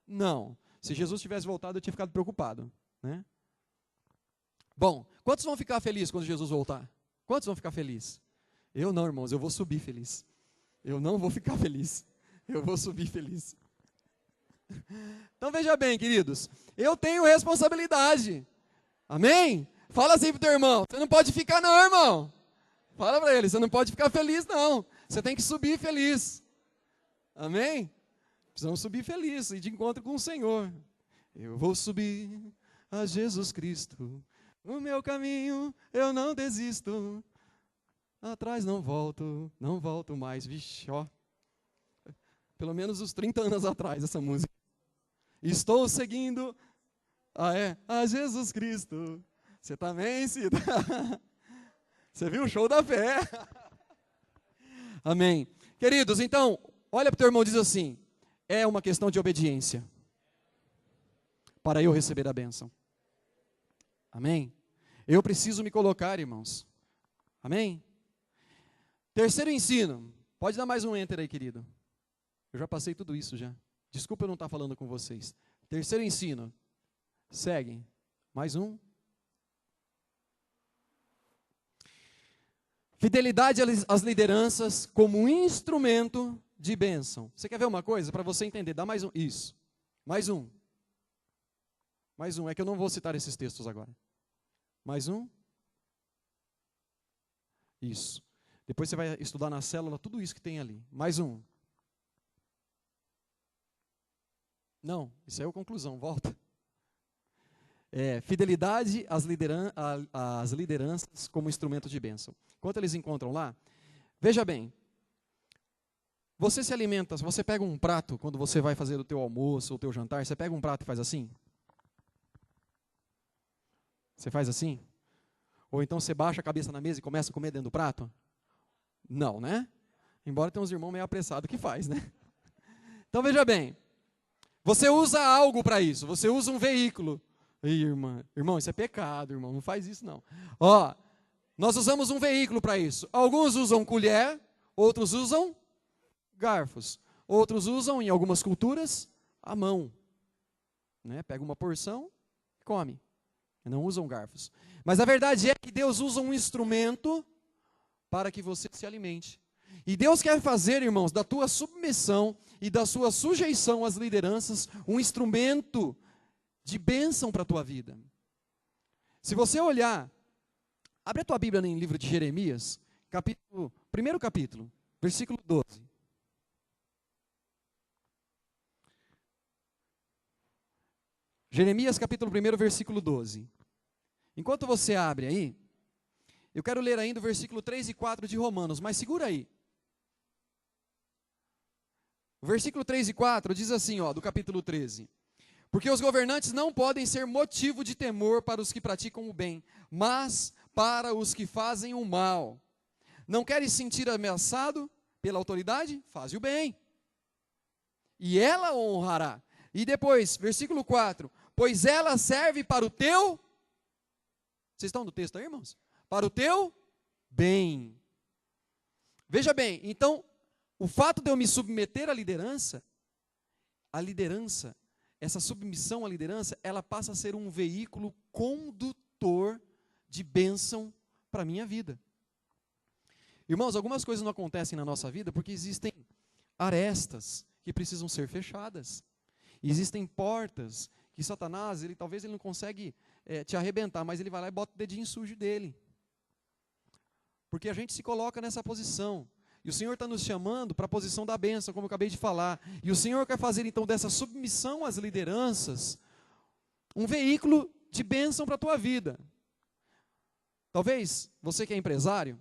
Não. Se Jesus tivesse voltado, eu tinha ficado preocupado, né? Bom, quantos vão ficar felizes quando Jesus voltar? Quantos vão ficar felizes? Eu não, irmãos, eu vou subir feliz. Eu não vou ficar feliz. Eu vou subir feliz. Então veja bem, queridos, eu tenho responsabilidade. Amém? Fala assim pro teu irmão, você não pode ficar não, irmão. Fala para ele, você não pode ficar feliz não. Você tem que subir feliz. Amém? Precisamos subir felizes e de encontro com o Senhor. Eu vou subir a Jesus Cristo. No meu caminho eu não desisto. Atrás não volto mais. Vixe, ó. Pelo menos uns 30 anos atrás essa música. Estou seguindo a Jesus Cristo. Você também se dá. Você viu o show da fé. Amém. Queridos, então, olha para o teu irmão e diz assim, é uma questão de obediência para eu receber a bênção. Amém? Eu preciso me colocar, irmãos. Amém? Terceiro ensino. Pode dar mais um enter aí, querido. Eu já passei tudo isso já. Desculpa eu não estar falando com vocês. Terceiro ensino. Segue. Mais um. Fidelidade às lideranças como um instrumento de bênção. Você quer ver uma coisa? Para você entender, dá mais um. Isso. Mais um. Mais um. É que eu não vou citar esses textos agora. Mais um. Isso. Depois você vai estudar na célula tudo isso que tem ali. Mais um. Não, isso aí é a conclusão. Volta. Fidelidade às lideranças como instrumento de bênção. Enquanto eles encontram lá, veja bem. Você se alimenta, se você pega um prato, quando você vai fazer o teu almoço ou o teu jantar, você pega um prato e faz assim? Você faz assim? Ou então você baixa a cabeça na mesa e começa a comer dentro do prato? Não, né? Embora tenha uns irmãos meio apressados que faz, né? Então veja bem, você usa algo para isso, você usa um veículo. Ih, irmão, isso é pecado, irmão, não faz isso não. Ó, nós usamos um veículo para isso. Alguns usam colher, outros usam garfos. Outros usam, em algumas culturas, a mão. Né? Pega uma porção e come. Não usam garfos. Mas a verdade é que Deus usa um instrumento para que você se alimente. E Deus quer fazer, irmãos, da tua submissão e da sua sujeição às lideranças um instrumento de bênção para a tua vida. Se você olhar, abre a tua Bíblia no livro de Jeremias, primeiro capítulo, versículo 12. Jeremias capítulo 1, versículo 12. Enquanto você abre aí, Eu quero ler ainda o versículo 3 e 4 de Romanos, mas segura aí. O versículo 3 e 4 diz assim, ó, do capítulo 13. Porque os governantes não podem ser motivo de temor para os que praticam o bem, mas para os que fazem o mal. Não queres se sentir ameaçado pela autoridade? Faze o bem. E ela honrará. E depois, versículo 4. Pois ela serve para o teu... Vocês estão no texto aí, irmãos? Para o teu bem. Veja bem, então, o fato de eu me submeter à liderança, essa submissão à liderança, ela passa a ser um veículo condutor de bênção para a minha vida. Irmãos, algumas coisas não acontecem na nossa vida porque existem arestas que precisam ser fechadas. Existem portas que Satanás, talvez ele não consegue te arrebentar, mas ele vai lá e bota o dedinho sujo dele. Porque a gente se coloca nessa posição. E o Senhor está nos chamando para a posição da bênção, como eu acabei de falar. E o Senhor quer fazer então dessa submissão às lideranças um veículo de bênção para a tua vida. Talvez você que é empresário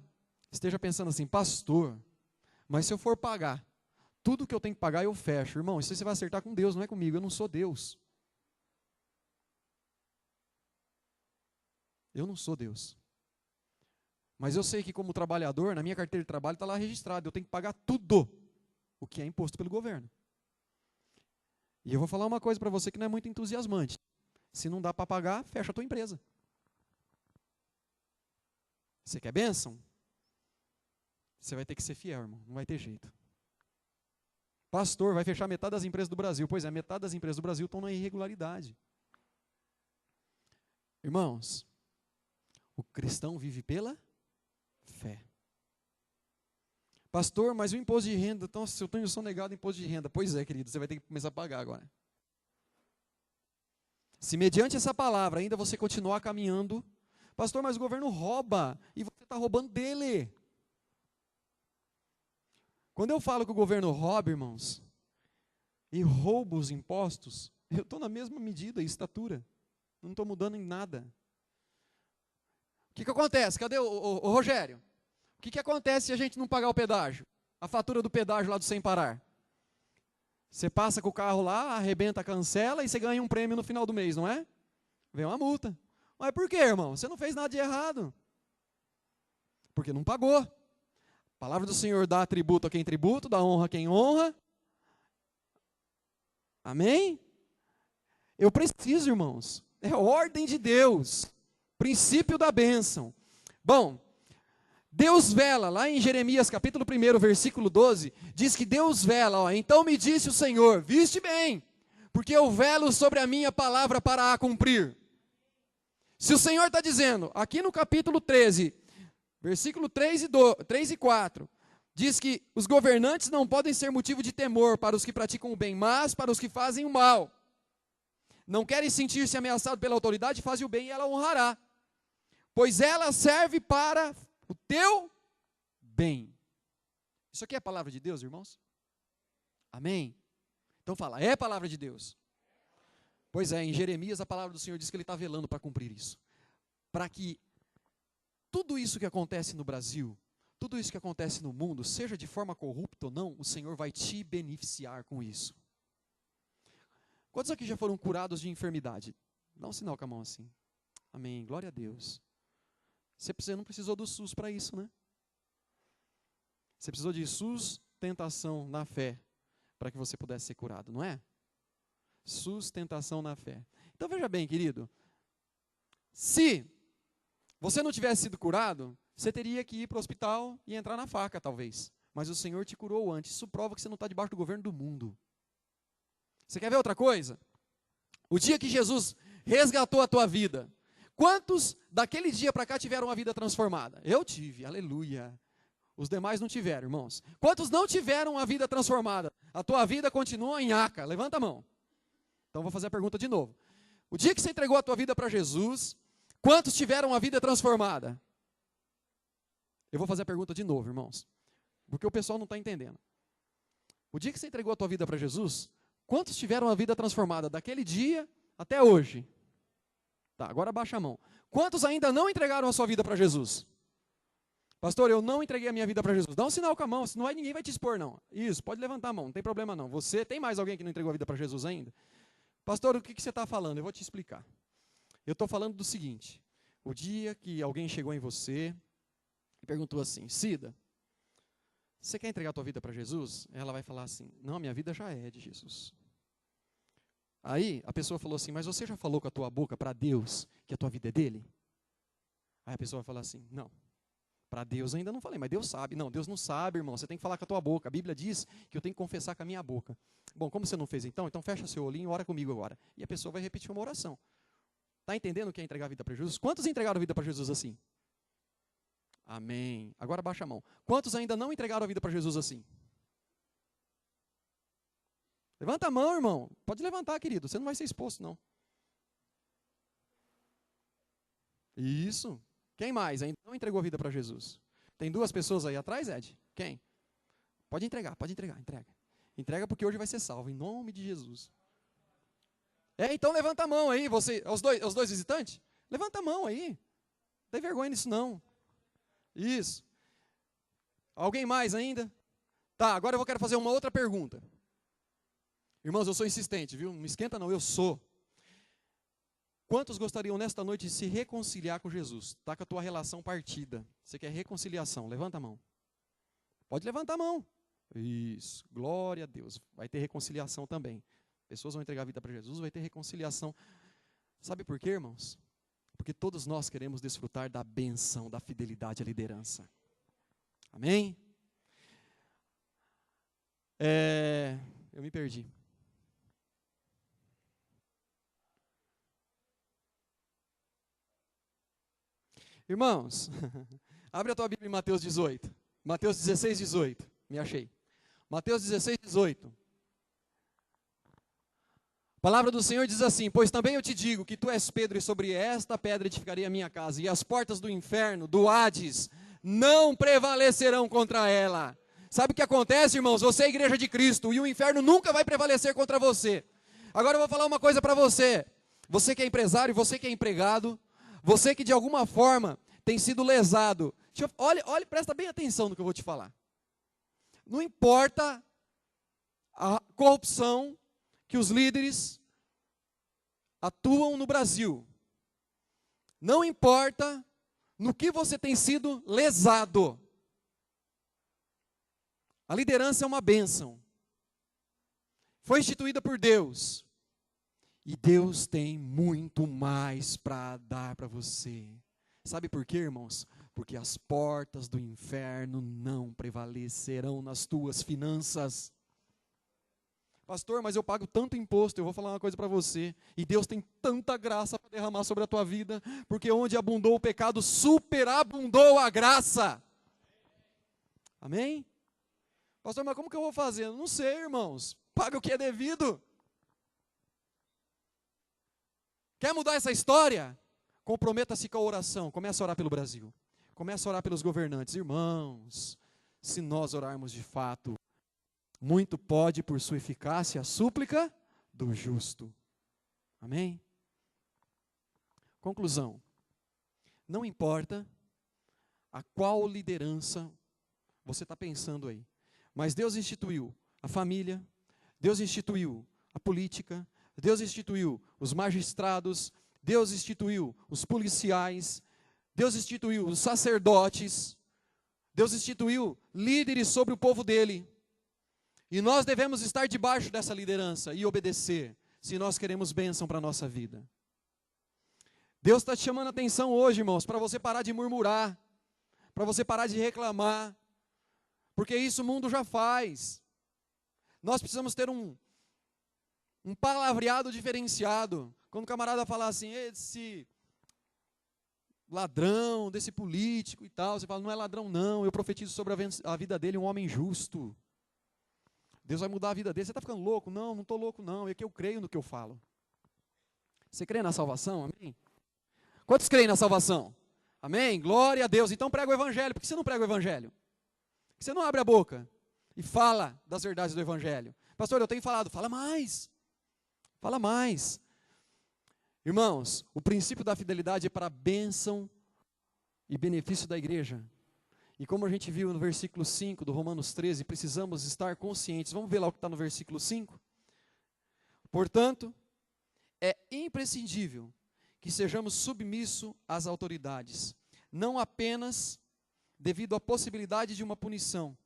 esteja pensando assim, pastor, mas se eu for pagar tudo que eu tenho que pagar, eu fecho. Irmão, isso aí você vai acertar com Deus, não é comigo, eu não sou Deus. Eu não sou Deus. Mas eu sei que como trabalhador, na minha carteira de trabalho está lá registrado, eu tenho que pagar tudo o que é imposto pelo governo. E eu vou falar uma coisa para você que não é muito entusiasmante. Se não dá para pagar, fecha a tua empresa. Você quer bênção? Você vai ter que ser fiel, irmão, não vai ter jeito. Pastor, vai fechar metade das empresas do Brasil. Pois é, metade das empresas do Brasil estão na irregularidade. Irmãos, o cristão vive pela fé. Pastor, mas o imposto de renda, então, se eu tenho sonegado imposto de renda, pois é, querido, você vai ter que começar a pagar agora. Se mediante essa palavra ainda você continuar caminhando, pastor, mas o governo rouba, e você está roubando dele. Quando eu falo que o governo rouba, irmãos, e rouba os impostos, eu estou na mesma medida e estatura, não estou mudando em nada. O que acontece? Cadê o Rogério? O que acontece se a gente não pagar o pedágio? A fatura do pedágio lá do Sem Parar. Você passa com o carro lá, arrebenta, cancela e você ganha um prêmio no final do mês, não é? Vem uma multa. Mas por quê, irmão? Você não fez nada de errado. Porque não pagou. A palavra do Senhor dá tributo a quem tributo, dá honra a quem honra. Amém? Eu preciso, irmãos. É a ordem de Deus. Princípio da bênção. Bom, Deus vela, lá em Jeremias capítulo 1, versículo 12, diz que Deus vela, ó, então me disse o Senhor, viste bem, porque eu velo sobre a minha palavra para a cumprir. Se o Senhor está dizendo, aqui no capítulo 13, versículo 3 e 4, diz que os governantes não podem ser motivo de temor para os que praticam o bem, mas para os que fazem o mal. Não querem sentir-se ameaçados pela autoridade, fazem o bem e ela honrará. Pois ela serve para o teu bem. Isso aqui é a palavra de Deus, irmãos? Amém? Então fala, é a palavra de Deus. Pois é, em Jeremias a palavra do Senhor diz que Ele está velando para cumprir isso. Para que tudo isso que acontece no Brasil, tudo isso que acontece no mundo, seja de forma corrupta ou não, o Senhor vai te beneficiar com isso. Quantos aqui já foram curados de enfermidade? Dá um sinal com a mão assim. Amém, glória a Deus. Você não precisou do SUS para isso, né? Você precisou de sustentação na fé para que você pudesse ser curado, não é? Sustentação na fé. Então veja bem, querido, se você não tivesse sido curado, você teria que ir para o hospital e entrar na faca, talvez. Mas o Senhor te curou antes. Isso prova que você não está debaixo do governo do mundo. Você quer ver outra coisa? O dia que Jesus resgatou a tua vida, quantos daquele dia para cá tiveram uma vida transformada? Eu tive, aleluia. Os demais não tiveram, irmãos. Quantos não tiveram uma vida transformada? A tua vida continua em nhaca. Levanta a mão. Então vou fazer a pergunta de novo. O dia que você entregou a tua vida para Jesus, quantos tiveram uma vida transformada? Eu vou fazer a pergunta de novo, irmãos. Porque o pessoal não está entendendo. O dia que você entregou a tua vida para Jesus, quantos tiveram a vida transformada daquele dia até hoje? Tá, agora abaixa a mão. Quantos ainda não entregaram a sua vida para Jesus? Pastor, eu não entreguei a minha vida para Jesus. Dá um sinal com a mão, senão ninguém vai te expor, não. Isso, pode levantar a mão, não tem problema não. Você, tem mais alguém que não entregou a vida para Jesus ainda? Pastor, o que você está falando? Eu vou te explicar. Eu estou falando do seguinte, o dia que alguém chegou em você e perguntou assim, Cida, você quer entregar a tua vida para Jesus? Ela vai falar assim, não, minha vida já é de Jesus. Aí a pessoa falou assim, mas você já falou com a tua boca para Deus que a tua vida é dele? Aí a pessoa vai falar assim, não. Para Deus ainda não falei, mas Deus sabe. Não, Deus não sabe, irmão. Você tem que falar com a tua boca. A Bíblia diz que eu tenho que confessar com a minha boca. Bom, como você não fez então fecha seu olhinho e ora comigo agora. E a pessoa vai repetir uma oração. Está entendendo o que é entregar a vida para Jesus? Quantos entregaram a vida para Jesus assim? Amém. Agora baixa a mão. Quantos ainda não entregaram a vida para Jesus assim? Levanta a mão, irmão. Pode levantar, querido. Você não vai ser exposto, não. Isso. Quem mais ainda não entregou a vida para Jesus? Tem 2 pessoas aí atrás, Ed? Quem? Pode entregar, entrega. Entrega porque hoje vai ser salvo, em nome de Jesus. Então levanta a mão aí, você, os dois visitantes? Levanta a mão aí. Não tem vergonha nisso não. Isso. Alguém mais ainda? Tá, agora eu quero fazer uma outra pergunta. Irmãos, eu sou insistente, viu? Não esquenta não, eu sou. Quantos gostariam nesta noite de se reconciliar com Jesus? Está com a tua relação partida. Você quer reconciliação? Levanta a mão. Pode levantar a mão. Isso, glória a Deus. Vai ter reconciliação também. Pessoas vão entregar a vida para Jesus, vai ter reconciliação. Sabe por quê, irmãos? Porque todos nós queremos desfrutar da bênção, da fidelidade à liderança. Amém? Eu me perdi. Irmãos, abre a tua Bíblia em Mateus 18. Mateus 16, 18. Me achei. Mateus 16, 18. A palavra do Senhor diz assim, pois também eu te digo que tu és Pedro e sobre esta pedra edificarei a minha casa, e as portas do inferno, do Hades, não prevalecerão contra ela. Sabe o que acontece, irmãos? Você é a igreja de Cristo, e o inferno nunca vai prevalecer contra você. Agora eu vou falar uma coisa para você. Você que é empresário, você que é empregado, você que de alguma forma tem sido lesado. Olhe, presta bem atenção no que eu vou te falar. Não importa a corrupção que os líderes atuam no Brasil. Não importa no que você tem sido lesado. A liderança é uma bênção. Foi instituída por Deus. E Deus tem muito mais para dar para você. Sabe por quê, irmãos? Porque as portas do inferno não prevalecerão nas tuas finanças. Pastor, mas eu pago tanto imposto, eu vou falar uma coisa para você. E Deus tem tanta graça para derramar sobre a tua vida, porque onde abundou o pecado, superabundou a graça. Amém? Pastor, mas como que eu vou fazer? Não sei, irmãos. Paga o que é devido. Quer mudar essa história? Comprometa-se com a oração. Comece a orar pelo Brasil. Comece a orar pelos governantes. Irmãos, se nós orarmos de fato, muito pode por sua eficácia a súplica do justo. Amém? Conclusão. Não importa a qual liderança você está pensando aí, mas Deus instituiu a família, Deus instituiu a política, Deus instituiu os magistrados, Deus instituiu os policiais, Deus instituiu os sacerdotes, Deus instituiu líderes sobre o povo dele. E nós devemos estar debaixo dessa liderança e obedecer, se nós queremos bênção para a nossa vida. Deus está te chamando a atenção hoje, irmãos, para você parar de murmurar, para você parar de reclamar, porque isso o mundo já faz. Nós precisamos ter um palavreado diferenciado. Quando o camarada falar assim, esse ladrão, desse político e tal, você fala, não é ladrão não, eu profetizo sobre a vida dele um homem justo. Deus vai mudar a vida dele. Você está ficando louco? Não, não estou louco não, é que eu creio no que eu falo. Você crê na salvação? Amém? Quantos creem na salvação? Amém? Glória a Deus. Então prega o evangelho. Por que você não prega o evangelho? Por que você não abre a boca e fala das verdades do evangelho? Pastor, eu tenho falado. Fala mais. Fala mais. Irmãos, o princípio da fidelidade é para a bênção e benefício da igreja. E como a gente viu no versículo 5 do Romanos 13, precisamos estar conscientes. Vamos ver lá o que está no versículo 5? Portanto, é imprescindível que sejamos submissos às autoridades, não apenas devido à possibilidade de uma punição,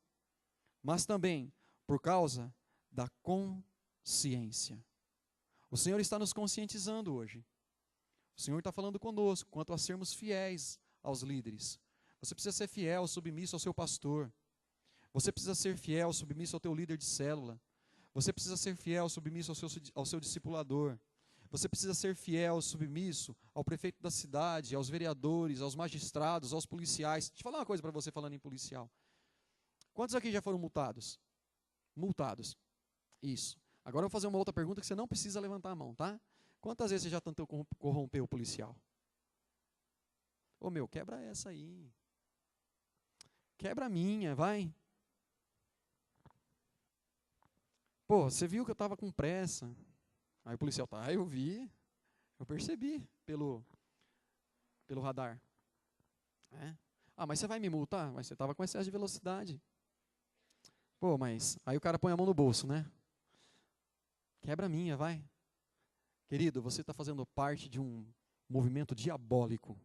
mas também por causa da consciência. O Senhor está nos conscientizando hoje. O Senhor está falando conosco quanto a sermos fiéis aos líderes. Você precisa ser fiel, submisso ao seu pastor. Você precisa ser fiel, submisso ao teu líder de célula. Você precisa ser fiel, submisso ao seu discipulador. Você precisa ser fiel, submisso ao prefeito da cidade, aos vereadores, aos magistrados, aos policiais. Deixa eu falar uma coisa para você falando em policial. Quantos aqui já foram multados? Multados. Isso. Agora eu vou fazer uma outra pergunta que você não precisa levantar a mão, tá? Quantas vezes você já tentou corromper o policial? Ô meu, quebra essa aí. Quebra a minha, vai. Pô, você viu que eu estava com pressa. Aí o policial tá, eu vi, eu percebi pelo radar. É. Ah, mas você vai me multar? Mas você estava com excesso de velocidade. Pô, mas aí o cara põe a mão no bolso, né? Quebra a minha, vai. Querido, você está fazendo parte de um movimento diabólico,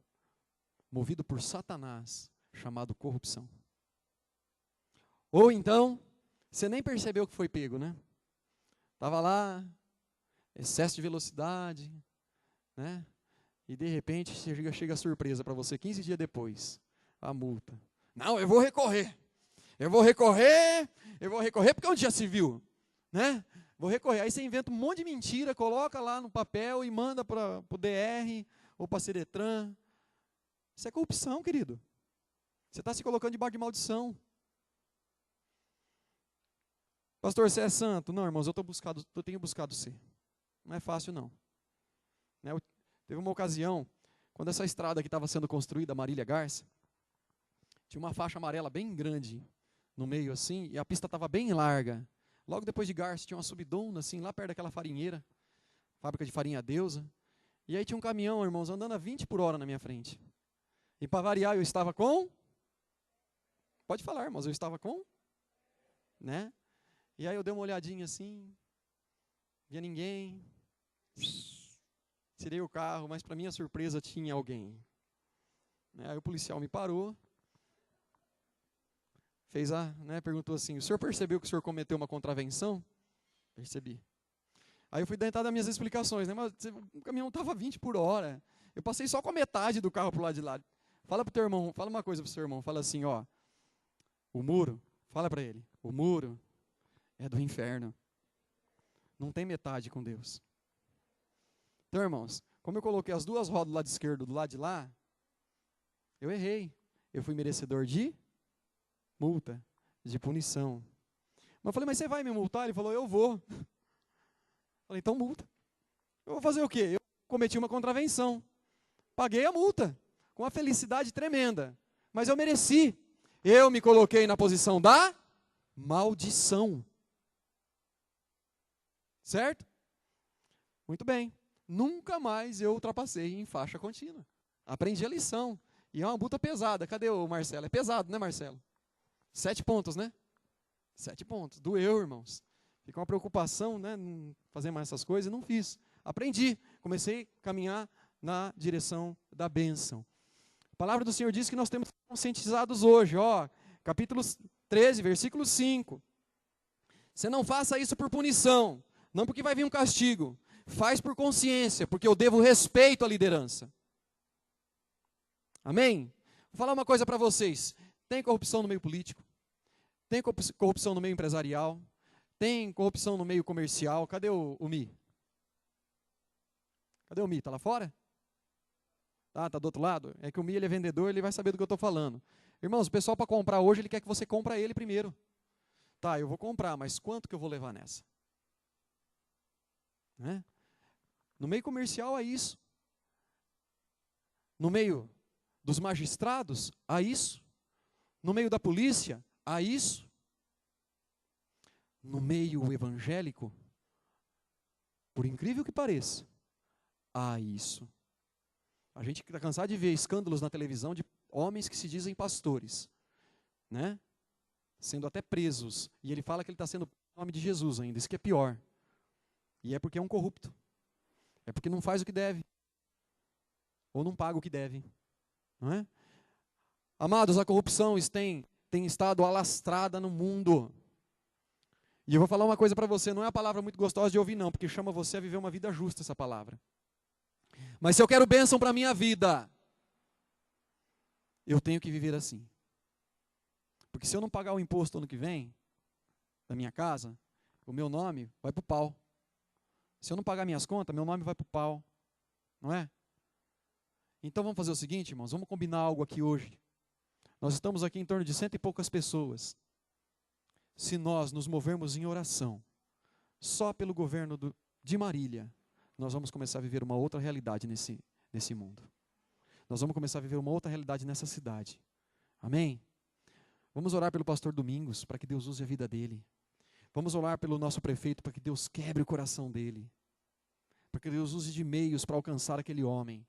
movido por Satanás, chamado corrupção. Ou então, você nem percebeu que foi pego, né? Estava lá, excesso de velocidade, né? E de repente chega a surpresa para você, 15 dias depois, a multa. Não, eu vou recorrer. Eu vou recorrer porque onde já se viu, né? Vou recorrer. Aí você inventa um monte de mentira, coloca lá no papel e manda para o DR ou para a Sedetran. Isso é corrupção, querido. Você está se colocando debaixo de maldição. Pastor, você é santo? Não, irmãos, eu tenho buscado ser. Não é fácil, não. Né? Teve uma ocasião, quando essa estrada que estava sendo construída, Marília Garça, tinha uma faixa amarela bem grande no meio assim, e a pista estava bem larga. Logo depois de Garça tinha uma subidona, assim, lá perto daquela farinheira, fábrica de farinha Deusa. E aí tinha um caminhão, irmãos, andando a 20 por hora na minha frente. E para variar, eu estava com... Pode falar, irmãos, eu estava com... Né? E aí eu dei uma olhadinha assim, via ninguém, tirei o carro, mas para minha surpresa tinha alguém. Aí o policial me parou, perguntou assim, o senhor percebeu que o senhor cometeu uma contravenção? Percebi. Aí eu fui tentar dar minhas explicações, né? Mas o caminhão estava a 20 por hora, eu passei só com a metade do carro para o lado de lá. Fala para o teu irmão, fala uma coisa para o seu irmão, fala assim, ó, o muro, fala para ele, o muro é do inferno. Não tem metade com Deus. Então, irmãos, como eu coloquei as duas rodas do lado esquerdo do lado de lá, eu errei. Eu fui merecedor de multa, de punição. Mas eu falei, mas você vai me multar? Ele falou, eu vou. Eu falei, então multa. Eu vou fazer o quê? Eu cometi uma contravenção. Paguei a multa, com uma felicidade tremenda. Mas eu mereci. Eu me coloquei na posição da maldição. Certo? Muito bem. Nunca mais eu ultrapassei em faixa contínua. Aprendi a lição. E é uma multa pesada. Cadê o Marcelo? É pesado, né, Marcelo? 7 pontos, né? 7 pontos. Doeu, irmãos. Fica uma preocupação, né? Não fazer mais essas coisas. Não fiz. Aprendi. Comecei a caminhar na direção da bênção. A palavra do Senhor diz que nós temos conscientizados hoje. Ó, capítulo 13, versículo 5. Você não faça isso por punição. Não porque vai vir um castigo. Faz por consciência, porque eu devo respeito à liderança. Amém? Vou falar uma coisa para vocês. Tem corrupção no meio político. Tem corrupção no meio empresarial. Tem corrupção no meio comercial. Cadê o Mi? Cadê o Mi? Está lá fora? Ah, está do outro lado? É que o Mi ele é vendedor, ele vai saber do que eu estou falando. Irmãos, o pessoal para comprar hoje, ele quer que você compre ele primeiro. Tá, eu vou comprar, mas quanto que eu vou levar nessa? Né? No meio comercial há isso. No meio dos magistrados há isso. No meio da polícia há isso. No meio evangélico, por incrível que pareça, há isso. A gente está cansado de ver escândalos na televisão de homens que se dizem pastores, né? Sendo até presos. E ele fala que ele está sendo em nome de Jesus ainda. Isso que é pior. E é porque é um corrupto. É porque não faz o que deve. Ou não paga o que deve. Não é? Amados, a corrupção tem estado alastrada no mundo. E eu vou falar uma coisa para você, não é uma palavra muito gostosa de ouvir não, porque chama você a viver uma vida justa essa palavra. Mas se eu quero bênção para a minha vida, eu tenho que viver assim. Porque se eu não pagar o imposto ano que vem, da minha casa, o meu nome vai para o pau. Se eu não pagar minhas contas, meu nome vai para o pau. Não é? Então vamos fazer o seguinte, irmãos, vamos combinar algo aqui hoje. Nós estamos aqui em torno de 100 e poucas pessoas. Se nós nos movermos em oração, só pelo governo de Marília, nós vamos começar a viver uma outra realidade nesse mundo. Nós vamos começar a viver uma outra realidade nessa cidade. Amém? Vamos orar pelo pastor Domingos, para que Deus use a vida dele. Vamos orar pelo nosso prefeito, para que Deus quebre o coração dele. Para que Deus use de meios para alcançar aquele homem.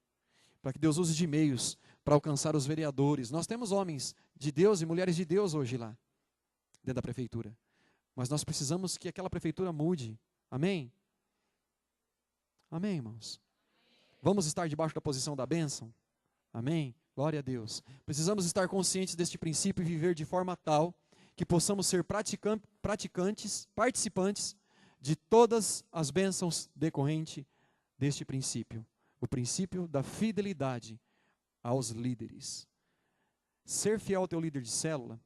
Para que Deus use de meios para alcançar os vereadores. Nós temos homens de Deus e mulheres de Deus hoje lá, dentro da prefeitura. Mas nós precisamos que aquela prefeitura mude. Amém? Amém, irmãos? Vamos estar debaixo da posição da bênção? Amém? Glória a Deus. Precisamos estar conscientes deste princípio e viver de forma tal que possamos ser participantes de todas as bênçãos decorrentes deste princípio. O princípio da fidelidade aos líderes. Ser fiel ao teu líder de célula,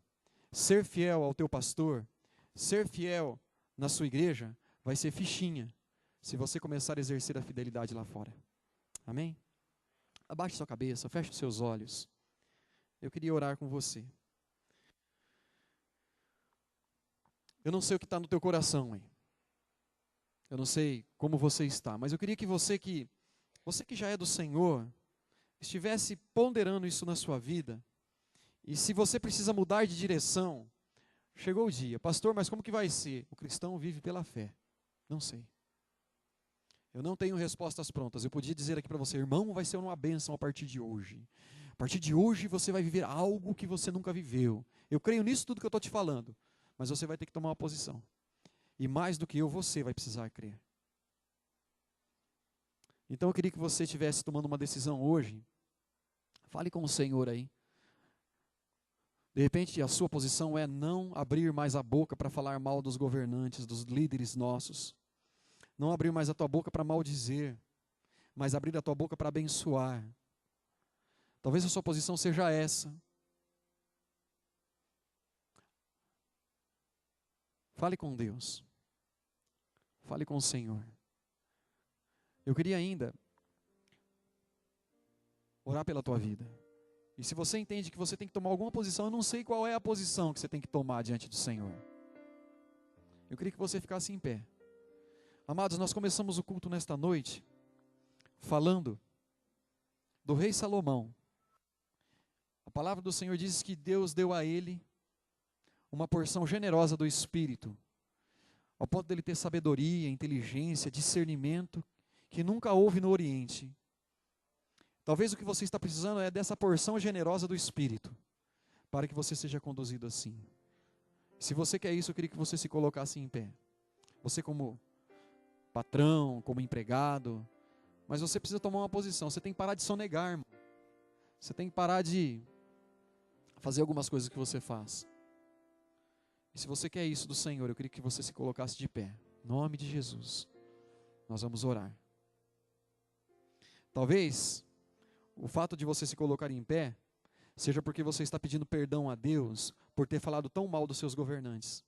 ser fiel ao teu pastor, ser fiel na sua igreja, vai ser fichinha, se você começar a exercer a fidelidade lá fora. Amém? Abaixe sua cabeça, feche os seus olhos. Eu queria orar com você. Eu não sei o que está no teu coração, hein? Eu não sei como você está, mas eu queria que você que já é do Senhor, estivesse ponderando isso na sua vida. E se você precisa mudar de direção, chegou o dia. Pastor, mas como que vai ser? O cristão vive pela fé. Não sei. Eu não tenho respostas prontas. Eu podia dizer aqui para você, irmão, vai ser uma bênção a partir de hoje. A partir de hoje você vai viver algo que você nunca viveu. Eu creio nisso tudo que eu estou te falando. Mas você vai ter que tomar uma posição. E mais do que eu, você vai precisar crer. Então eu queria que você estivesse tomando uma decisão hoje. Fale com o Senhor aí. De repente a sua posição é não abrir mais a boca para falar mal dos governantes, dos líderes nossos. Não abrir mais a tua boca para maldizer, mas abrir a tua boca para abençoar. Talvez a sua posição seja essa. Fale com Deus. Fale com o Senhor. Eu queria ainda orar pela tua vida. E se você entende que você tem que tomar alguma posição, eu não sei qual é a posição que você tem que tomar diante do Senhor. Eu queria que você ficasse em pé. Amados, nós começamos o culto nesta noite falando do rei Salomão. A palavra do Senhor diz que Deus deu a ele uma porção generosa do Espírito, ao ponto dele ter sabedoria, inteligência, discernimento, que nunca houve no Oriente. Talvez o que você está precisando é dessa porção generosa do Espírito, para que você seja conduzido assim. Se você quer isso, eu queria que você se colocasse em pé. Você como patrão, como empregado, mas você precisa tomar uma posição. Você tem que parar de sonegar, irmão. Você tem que parar de fazer algumas coisas que você faz. E se você quer isso do Senhor, eu queria que você se colocasse de pé. Em nome de Jesus. Nós vamos orar. Talvez o fato de você se colocar em pé seja porque você está pedindo perdão a Deus por ter falado tão mal dos seus governantes.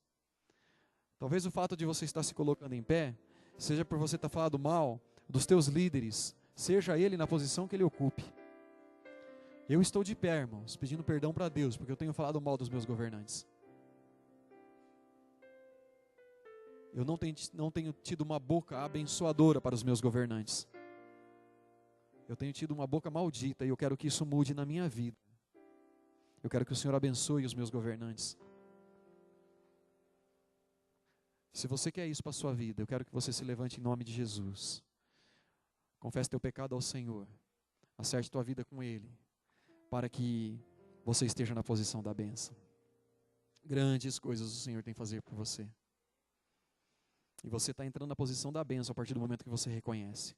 Talvez o fato de você estar se colocando em pé seja por você estar falando mal dos teus líderes, seja ele na posição que ele ocupe. Eu estou de pé, irmãos, pedindo perdão para Deus, porque eu tenho falado mal dos meus governantes. Eu não tenho tido uma boca abençoadora para os meus governantes. Eu tenho tido uma boca maldita e eu quero que isso mude na minha vida. Eu quero que o Senhor abençoe os meus governantes. Se você quer isso para a sua vida, eu quero que você se levante em nome de Jesus. Confesse teu pecado ao Senhor. Acerte tua vida com Ele, para que você esteja na posição da bênção. Grandes coisas o Senhor tem a fazer por você. E você está entrando na posição da bênção a partir do momento que você reconhece.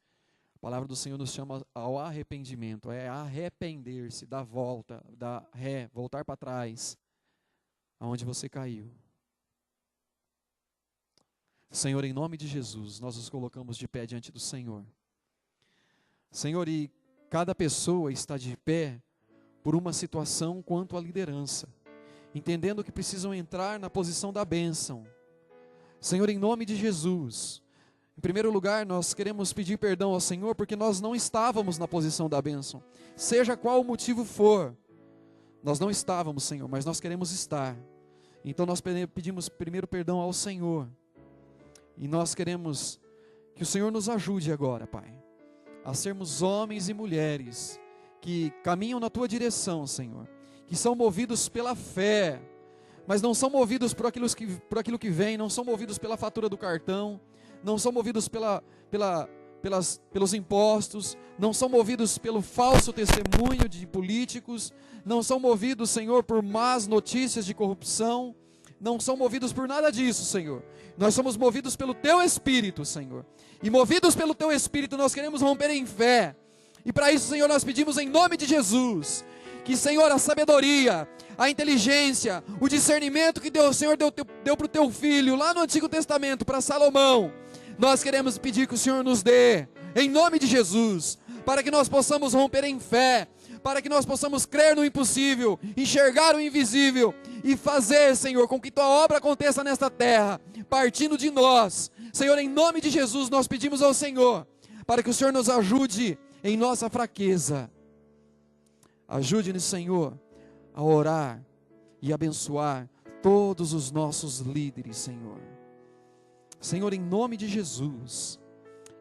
A palavra do Senhor nos chama ao arrependimento, é arrepender-se, dar volta, voltar para trás, aonde você caiu. Senhor, em nome de Jesus, nós nos colocamos de pé diante do Senhor. Senhor, e cada pessoa está de pé por uma situação quanto à liderança, entendendo que precisam entrar na posição da bênção. Senhor, em nome de Jesus, em primeiro lugar, nós queremos pedir perdão ao Senhor, porque nós não estávamos na posição da bênção, seja qual o motivo for, nós não estávamos, Senhor, mas nós queremos estar. Então nós pedimos primeiro perdão ao Senhor, e nós queremos que o Senhor nos ajude agora, Pai, a sermos homens e mulheres que caminham na Tua direção, Senhor, que são movidos pela fé, mas não são movidos por aquilo que vem, não são movidos pela fatura do cartão, não são movidos pelos impostos, não são movidos pelo falso testemunho de políticos, não são movidos, Senhor, por más notícias de corrupção, não são movidos por nada disso, Senhor. Nós somos movidos pelo Teu Espírito, Senhor. E movidos pelo Teu Espírito, nós queremos romper em fé. E para isso, Senhor, nós pedimos em nome de Jesus, que, Senhor, a sabedoria, a inteligência, o discernimento que o Senhor deu para o Teu Filho, lá no Antigo Testamento, para Salomão, nós queremos pedir que o Senhor nos dê, em nome de Jesus, para que nós possamos romper em fé, para que nós possamos crer no impossível, enxergar o invisível e fazer, Senhor, com que Tua obra aconteça nesta terra, partindo de nós. Senhor, em nome de Jesus, nós pedimos ao Senhor, para que o Senhor nos ajude em nossa fraqueza. Ajude-nos, Senhor, a orar e abençoar todos os nossos líderes, Senhor. Senhor, em nome de Jesus,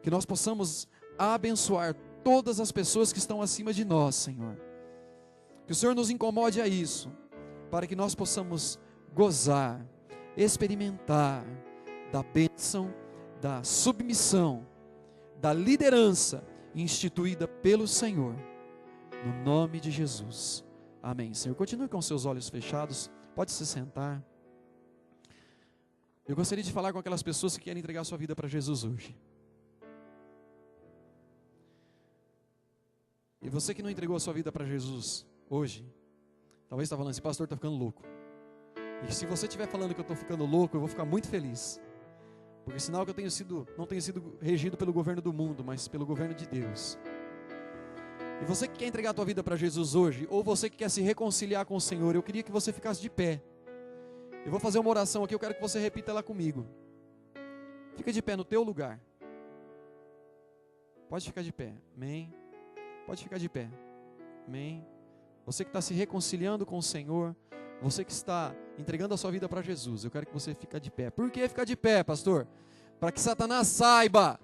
que nós possamos abençoar todas as pessoas que estão acima de nós, Senhor. Que o Senhor nos incomode a isso, para que nós possamos gozar, experimentar da bênção, da submissão, da liderança instituída pelo Senhor, no nome de Jesus. Amém. Senhor, continue com seus olhos fechados, pode se sentar. Eu gostaria de falar com aquelas pessoas que querem entregar sua vida para Jesus hoje. E você que não entregou a sua vida para Jesus hoje, talvez está falando assim, pastor, está ficando louco. E se você estiver falando que eu estou ficando louco, eu vou ficar muito feliz. Porque sinal que eu não tenho sido regido pelo governo do mundo, mas pelo governo de Deus. E você que quer entregar a tua vida para Jesus hoje, ou você que quer se reconciliar com o Senhor, eu queria que você ficasse de pé. Eu vou fazer uma oração aqui, eu quero que você repita ela comigo. Fica de pé no teu lugar. Pode ficar de pé. Amém. Pode ficar de pé. Amém. Você que está se reconciliando com o Senhor, você que está entregando a sua vida para Jesus, eu quero que você fique de pé. Por que ficar de pé, pastor? Para que Satanás saiba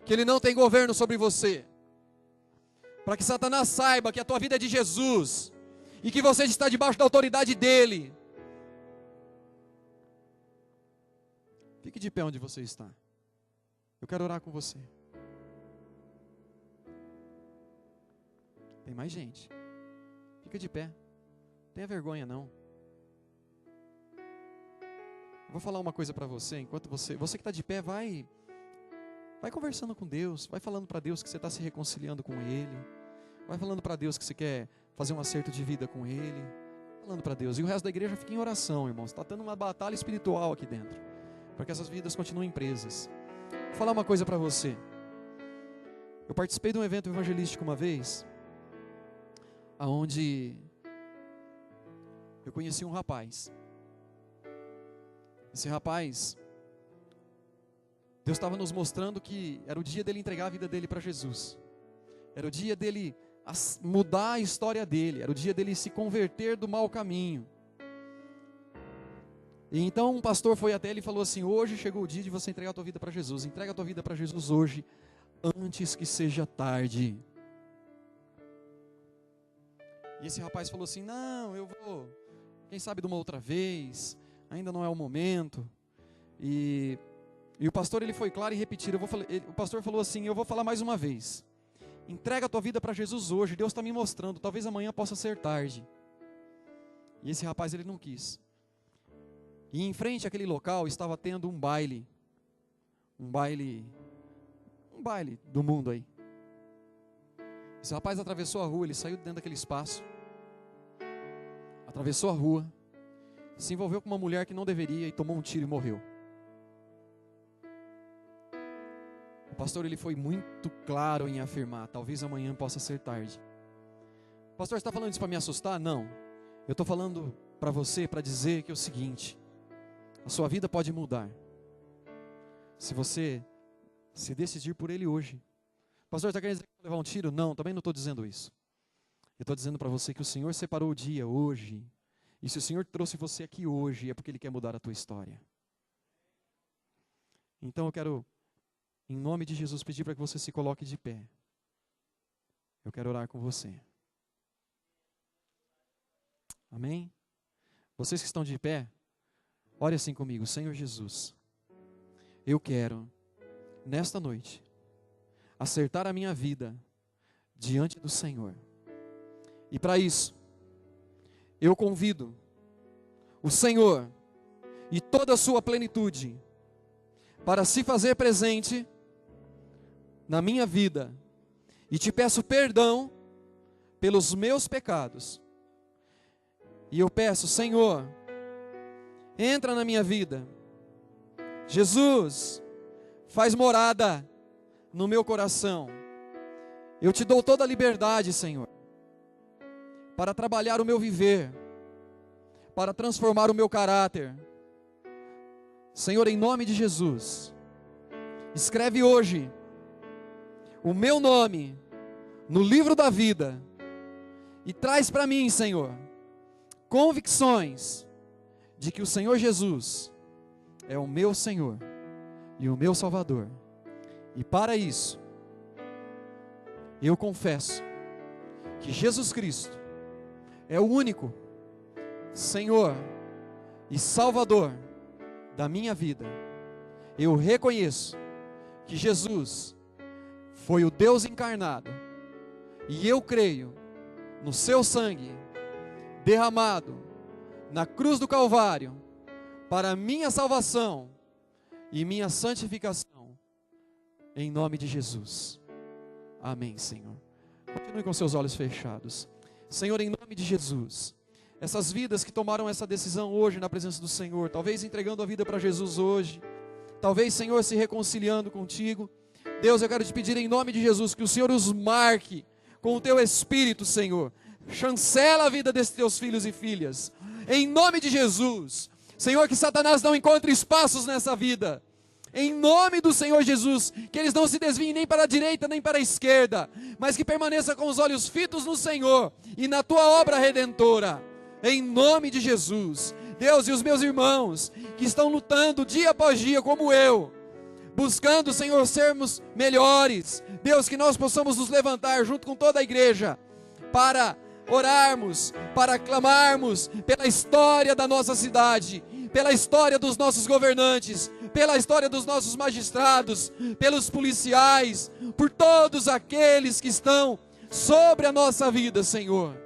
que ele não tem governo sobre você. Para que Satanás saiba que a tua vida é de Jesus e que você está debaixo da autoridade dele. Fique de pé onde você está. Eu quero orar com você. Tem mais gente. Fica de pé. Não tenha vergonha não. Eu vou falar uma coisa para você. Enquanto você que está de pé, vai conversando com Deus. Vai falando para Deus que você está se reconciliando com Ele. Vai falando para Deus que você quer fazer um acerto de vida com Ele. Falando para Deus. E o resto da igreja fica em oração, irmãos. Está tendo uma batalha espiritual aqui dentro, para que essas vidas continuem presas. Vou falar uma coisa para você. Eu participei de um evento evangelístico uma vez, onde eu conheci um rapaz. Esse rapaz, Deus estava nos mostrando que era o dia dele entregar a vida dele para Jesus. Era o dia dele mudar a história dele. Era o dia dele se converter do mau caminho. E então um pastor foi até ele e falou assim: hoje chegou o dia de você entregar a tua vida para Jesus. Entrega a tua vida para Jesus hoje, antes que seja tarde. E esse rapaz falou assim: não, eu vou, quem sabe de uma outra vez, ainda não é o momento. E o pastor ele foi claro e repetir. O pastor falou assim: eu vou falar mais uma vez. Entrega a tua vida para Jesus hoje, Deus está me mostrando, talvez amanhã possa ser tarde. E esse rapaz ele não quis. E em frente àquele local estava tendo um baile do mundo aí. Esse rapaz atravessou a rua, ele saiu de dentro daquele espaço, atravessou a rua, se envolveu com uma mulher que não deveria e tomou um tiro e morreu. O pastor, ele foi muito claro em afirmar: talvez amanhã possa ser tarde. Pastor, você está falando isso para me assustar? Não, eu estou falando para você, para dizer que é o seguinte: a sua vida pode mudar se você se decidir por ele hoje. Pastor, está querendo dizer que eu vou levar um tiro? Não, também não estou dizendo isso. Eu estou dizendo para você que o Senhor separou o dia hoje. E se o Senhor trouxe você aqui hoje, é porque Ele quer mudar a tua história. Então eu quero, em nome de Jesus, pedir para que você se coloque de pé. Eu quero orar com você. Amém? Vocês que estão de pé, ore assim comigo. Senhor Jesus, eu quero, nesta noite, acertar a minha vida diante do Senhor. E para isso, eu convido o Senhor e toda a sua plenitude para se fazer presente na minha vida. E te peço perdão pelos meus pecados. E eu peço, Senhor, entra na minha vida. Jesus, faz morada no meu coração. Eu te dou toda a liberdade, Senhor, para trabalhar o meu viver, para transformar o meu caráter. Senhor, em nome de Jesus, escreve hoje o meu nome no livro da vida e traz para mim, Senhor, convicções de que o Senhor Jesus é o meu Senhor e o meu Salvador. E para isso, eu confesso que Jesus Cristo é o único Senhor e Salvador da minha vida. Eu reconheço que Jesus foi o Deus encarnado, e eu creio no seu sangue derramado na cruz do Calvário para minha salvação e minha santificação. Em nome de Jesus. Amém, Senhor. Continue com seus olhos fechados. Senhor, em nome de Jesus, essas vidas que tomaram essa decisão hoje na presença do Senhor, talvez entregando a vida para Jesus hoje, talvez, Senhor, se reconciliando contigo, Deus, eu quero te pedir em nome de Jesus que o Senhor os marque com o teu Espírito, Senhor. Chancela a vida desses teus filhos e filhas, em nome de Jesus. Senhor, que Satanás não encontre espaços nessa vida, em nome do Senhor Jesus, que eles não se desviem nem para a direita nem para a esquerda, mas que permaneça com os olhos fitos no Senhor e na tua obra redentora, em nome de Jesus. Deus, e os meus irmãos que estão lutando dia após dia como eu, buscando, Senhor, sermos melhores, Deus, que nós possamos nos levantar junto com toda a igreja para orarmos, para clamarmos pela história da nossa cidade, pela história dos nossos governantes, pela história dos nossos magistrados, pelos policiais, por todos aqueles que estão sobre a nossa vida, Senhor.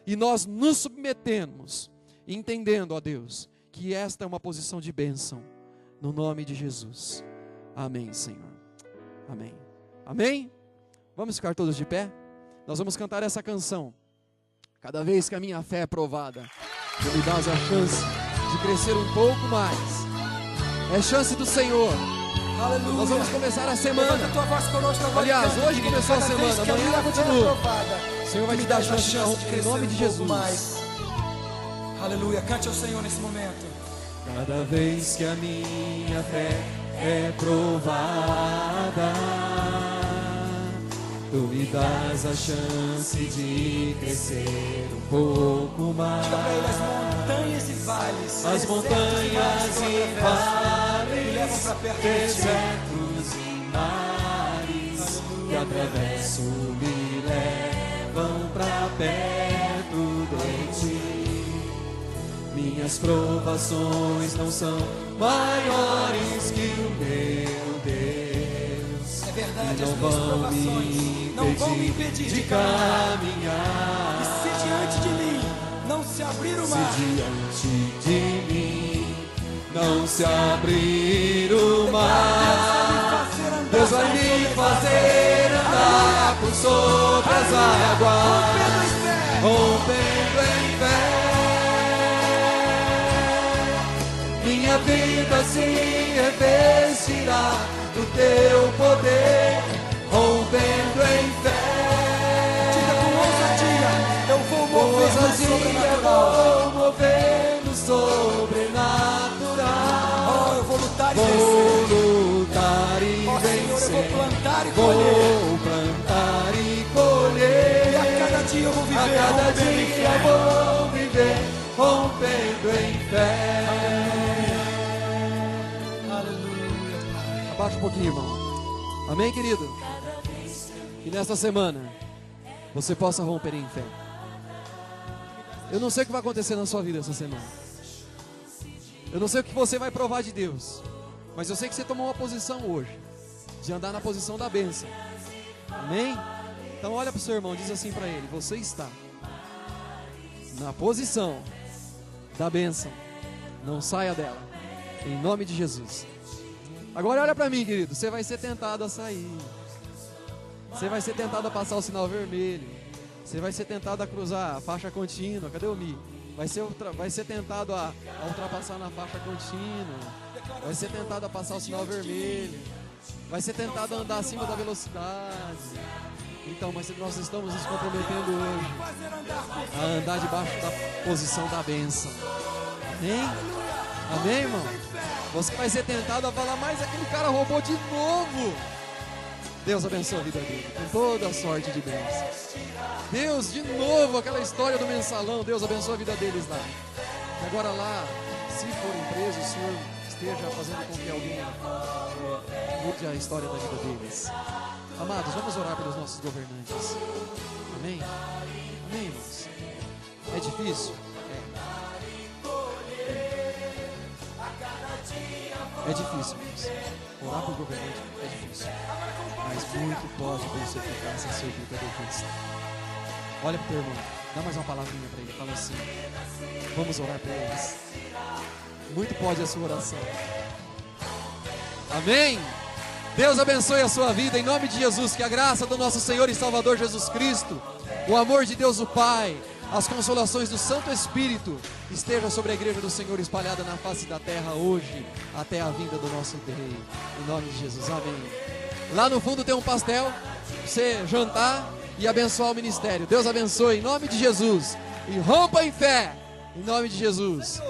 E nós nos submetemos, entendendo, ó Deus, que esta é uma posição de bênção, no nome de Jesus. Amém, Senhor. Amém. Amém? Vamos ficar todos de pé? Nós vamos cantar essa canção. Cada vez que a minha fé é provada, tu me dás a chance de crescer um pouco mais. É chance do Senhor. Aleluia. Nós vamos começar a semana. Levanta a tua voz conosco agora. Aliás, hoje começou a Cada semana, vez que a amanhã minha ela fé é continua. aprovada, O Senhor vai tu te me dar dás a chance de chance de em crescer nome de um pouco Jesus. mais. Aleluia. Cante ao Senhor nesse momento. Cada vez que a minha fé é provada, tu me dás a chance de crescer um pouco mais. Diga para ele, as montanhas e vales, As montanhas e vales, me levam para perto de ti. desertos e mares que atravesso me levam para perto de ti. Minhas provações não são maiores que o meu Deus. É verdade, E as não minhas vão provações não vão me impedir de de caminhar. caminhar. E se diante de mim não se abrir o Se mar, diante de mim não se abrir o mar, Deus vai me fazer andar por sobre as águas, rompendo em fé. Minha vida se revestirá do teu poder, rompendo em fé. Diga com ousadia, eu vou mover no sobrenatural. Vou mover no sobrenatural. Oh, eu vou lutar e vencer. Vou lutar e Oh, Senhor, eu vencer. vou plantar e colher. Vou plantar e colher. E a cada dia eu vou viver, A cada rompendo em dia fé. vou viver, rompendo em fé. Aleluia, Pai. Abaixa um pouquinho, irmão. Amém, querido? Que nesta semana você possa romper em fé. Eu não sei o que vai acontecer na sua vida essa semana. Eu não sei o que você vai provar de Deus. Mas eu sei que você tomou uma posição hoje de andar na posição da bênção. Amém? Então olha para o seu irmão, diz assim para ele: você está na posição da bênção. Não saia dela. Em nome de Jesus. Agora olha para mim, querido. Você vai ser tentado a sair. Você vai ser tentado a passar o sinal vermelho. Você vai ser tentado a cruzar a faixa contínua. Cadê o Mi? Vai ser tentado a ultrapassar na faixa contínua. Vai ser tentado a passar o sinal vermelho. Vai ser tentado a andar acima da velocidade. Então, mas nós estamos nos comprometendo hoje a andar debaixo da posição da bênção. Amém? Amém, irmão? Você vai ser tentado a falar: mas aquele cara roubou de novo. Deus abençoe a vida dele com toda a sorte de bênçãos. Deus, de novo, aquela história do mensalão. Deus abençoe a vida deles lá. E agora lá, se forem presos, o Senhor esteja fazendo com que alguém mude a história da vida deles. Amados, vamos orar pelos nossos governantes. Amém? Amém, irmãos? É difícil? É difícil, irmãos. Orar por governante é difícil. Mas muito pode com sua eficácia ser vida do Cristo. Olha para o teu irmão, dá mais uma palavrinha para ele. Fala assim: vamos orar por eles. Muito pode a sua oração. Amém? Deus abençoe a sua vida em nome de Jesus. Que a graça do nosso Senhor e Salvador Jesus Cristo, o amor de Deus o Pai, as consolações do Santo Espírito esteja sobre a igreja do Senhor espalhada na face da terra hoje, até a vinda do nosso Rei. Em nome de Jesus, amém. Lá no fundo tem um pastel, você jantar e abençoar o ministério. Deus abençoe em nome de Jesus. E rompa em fé, em nome de Jesus.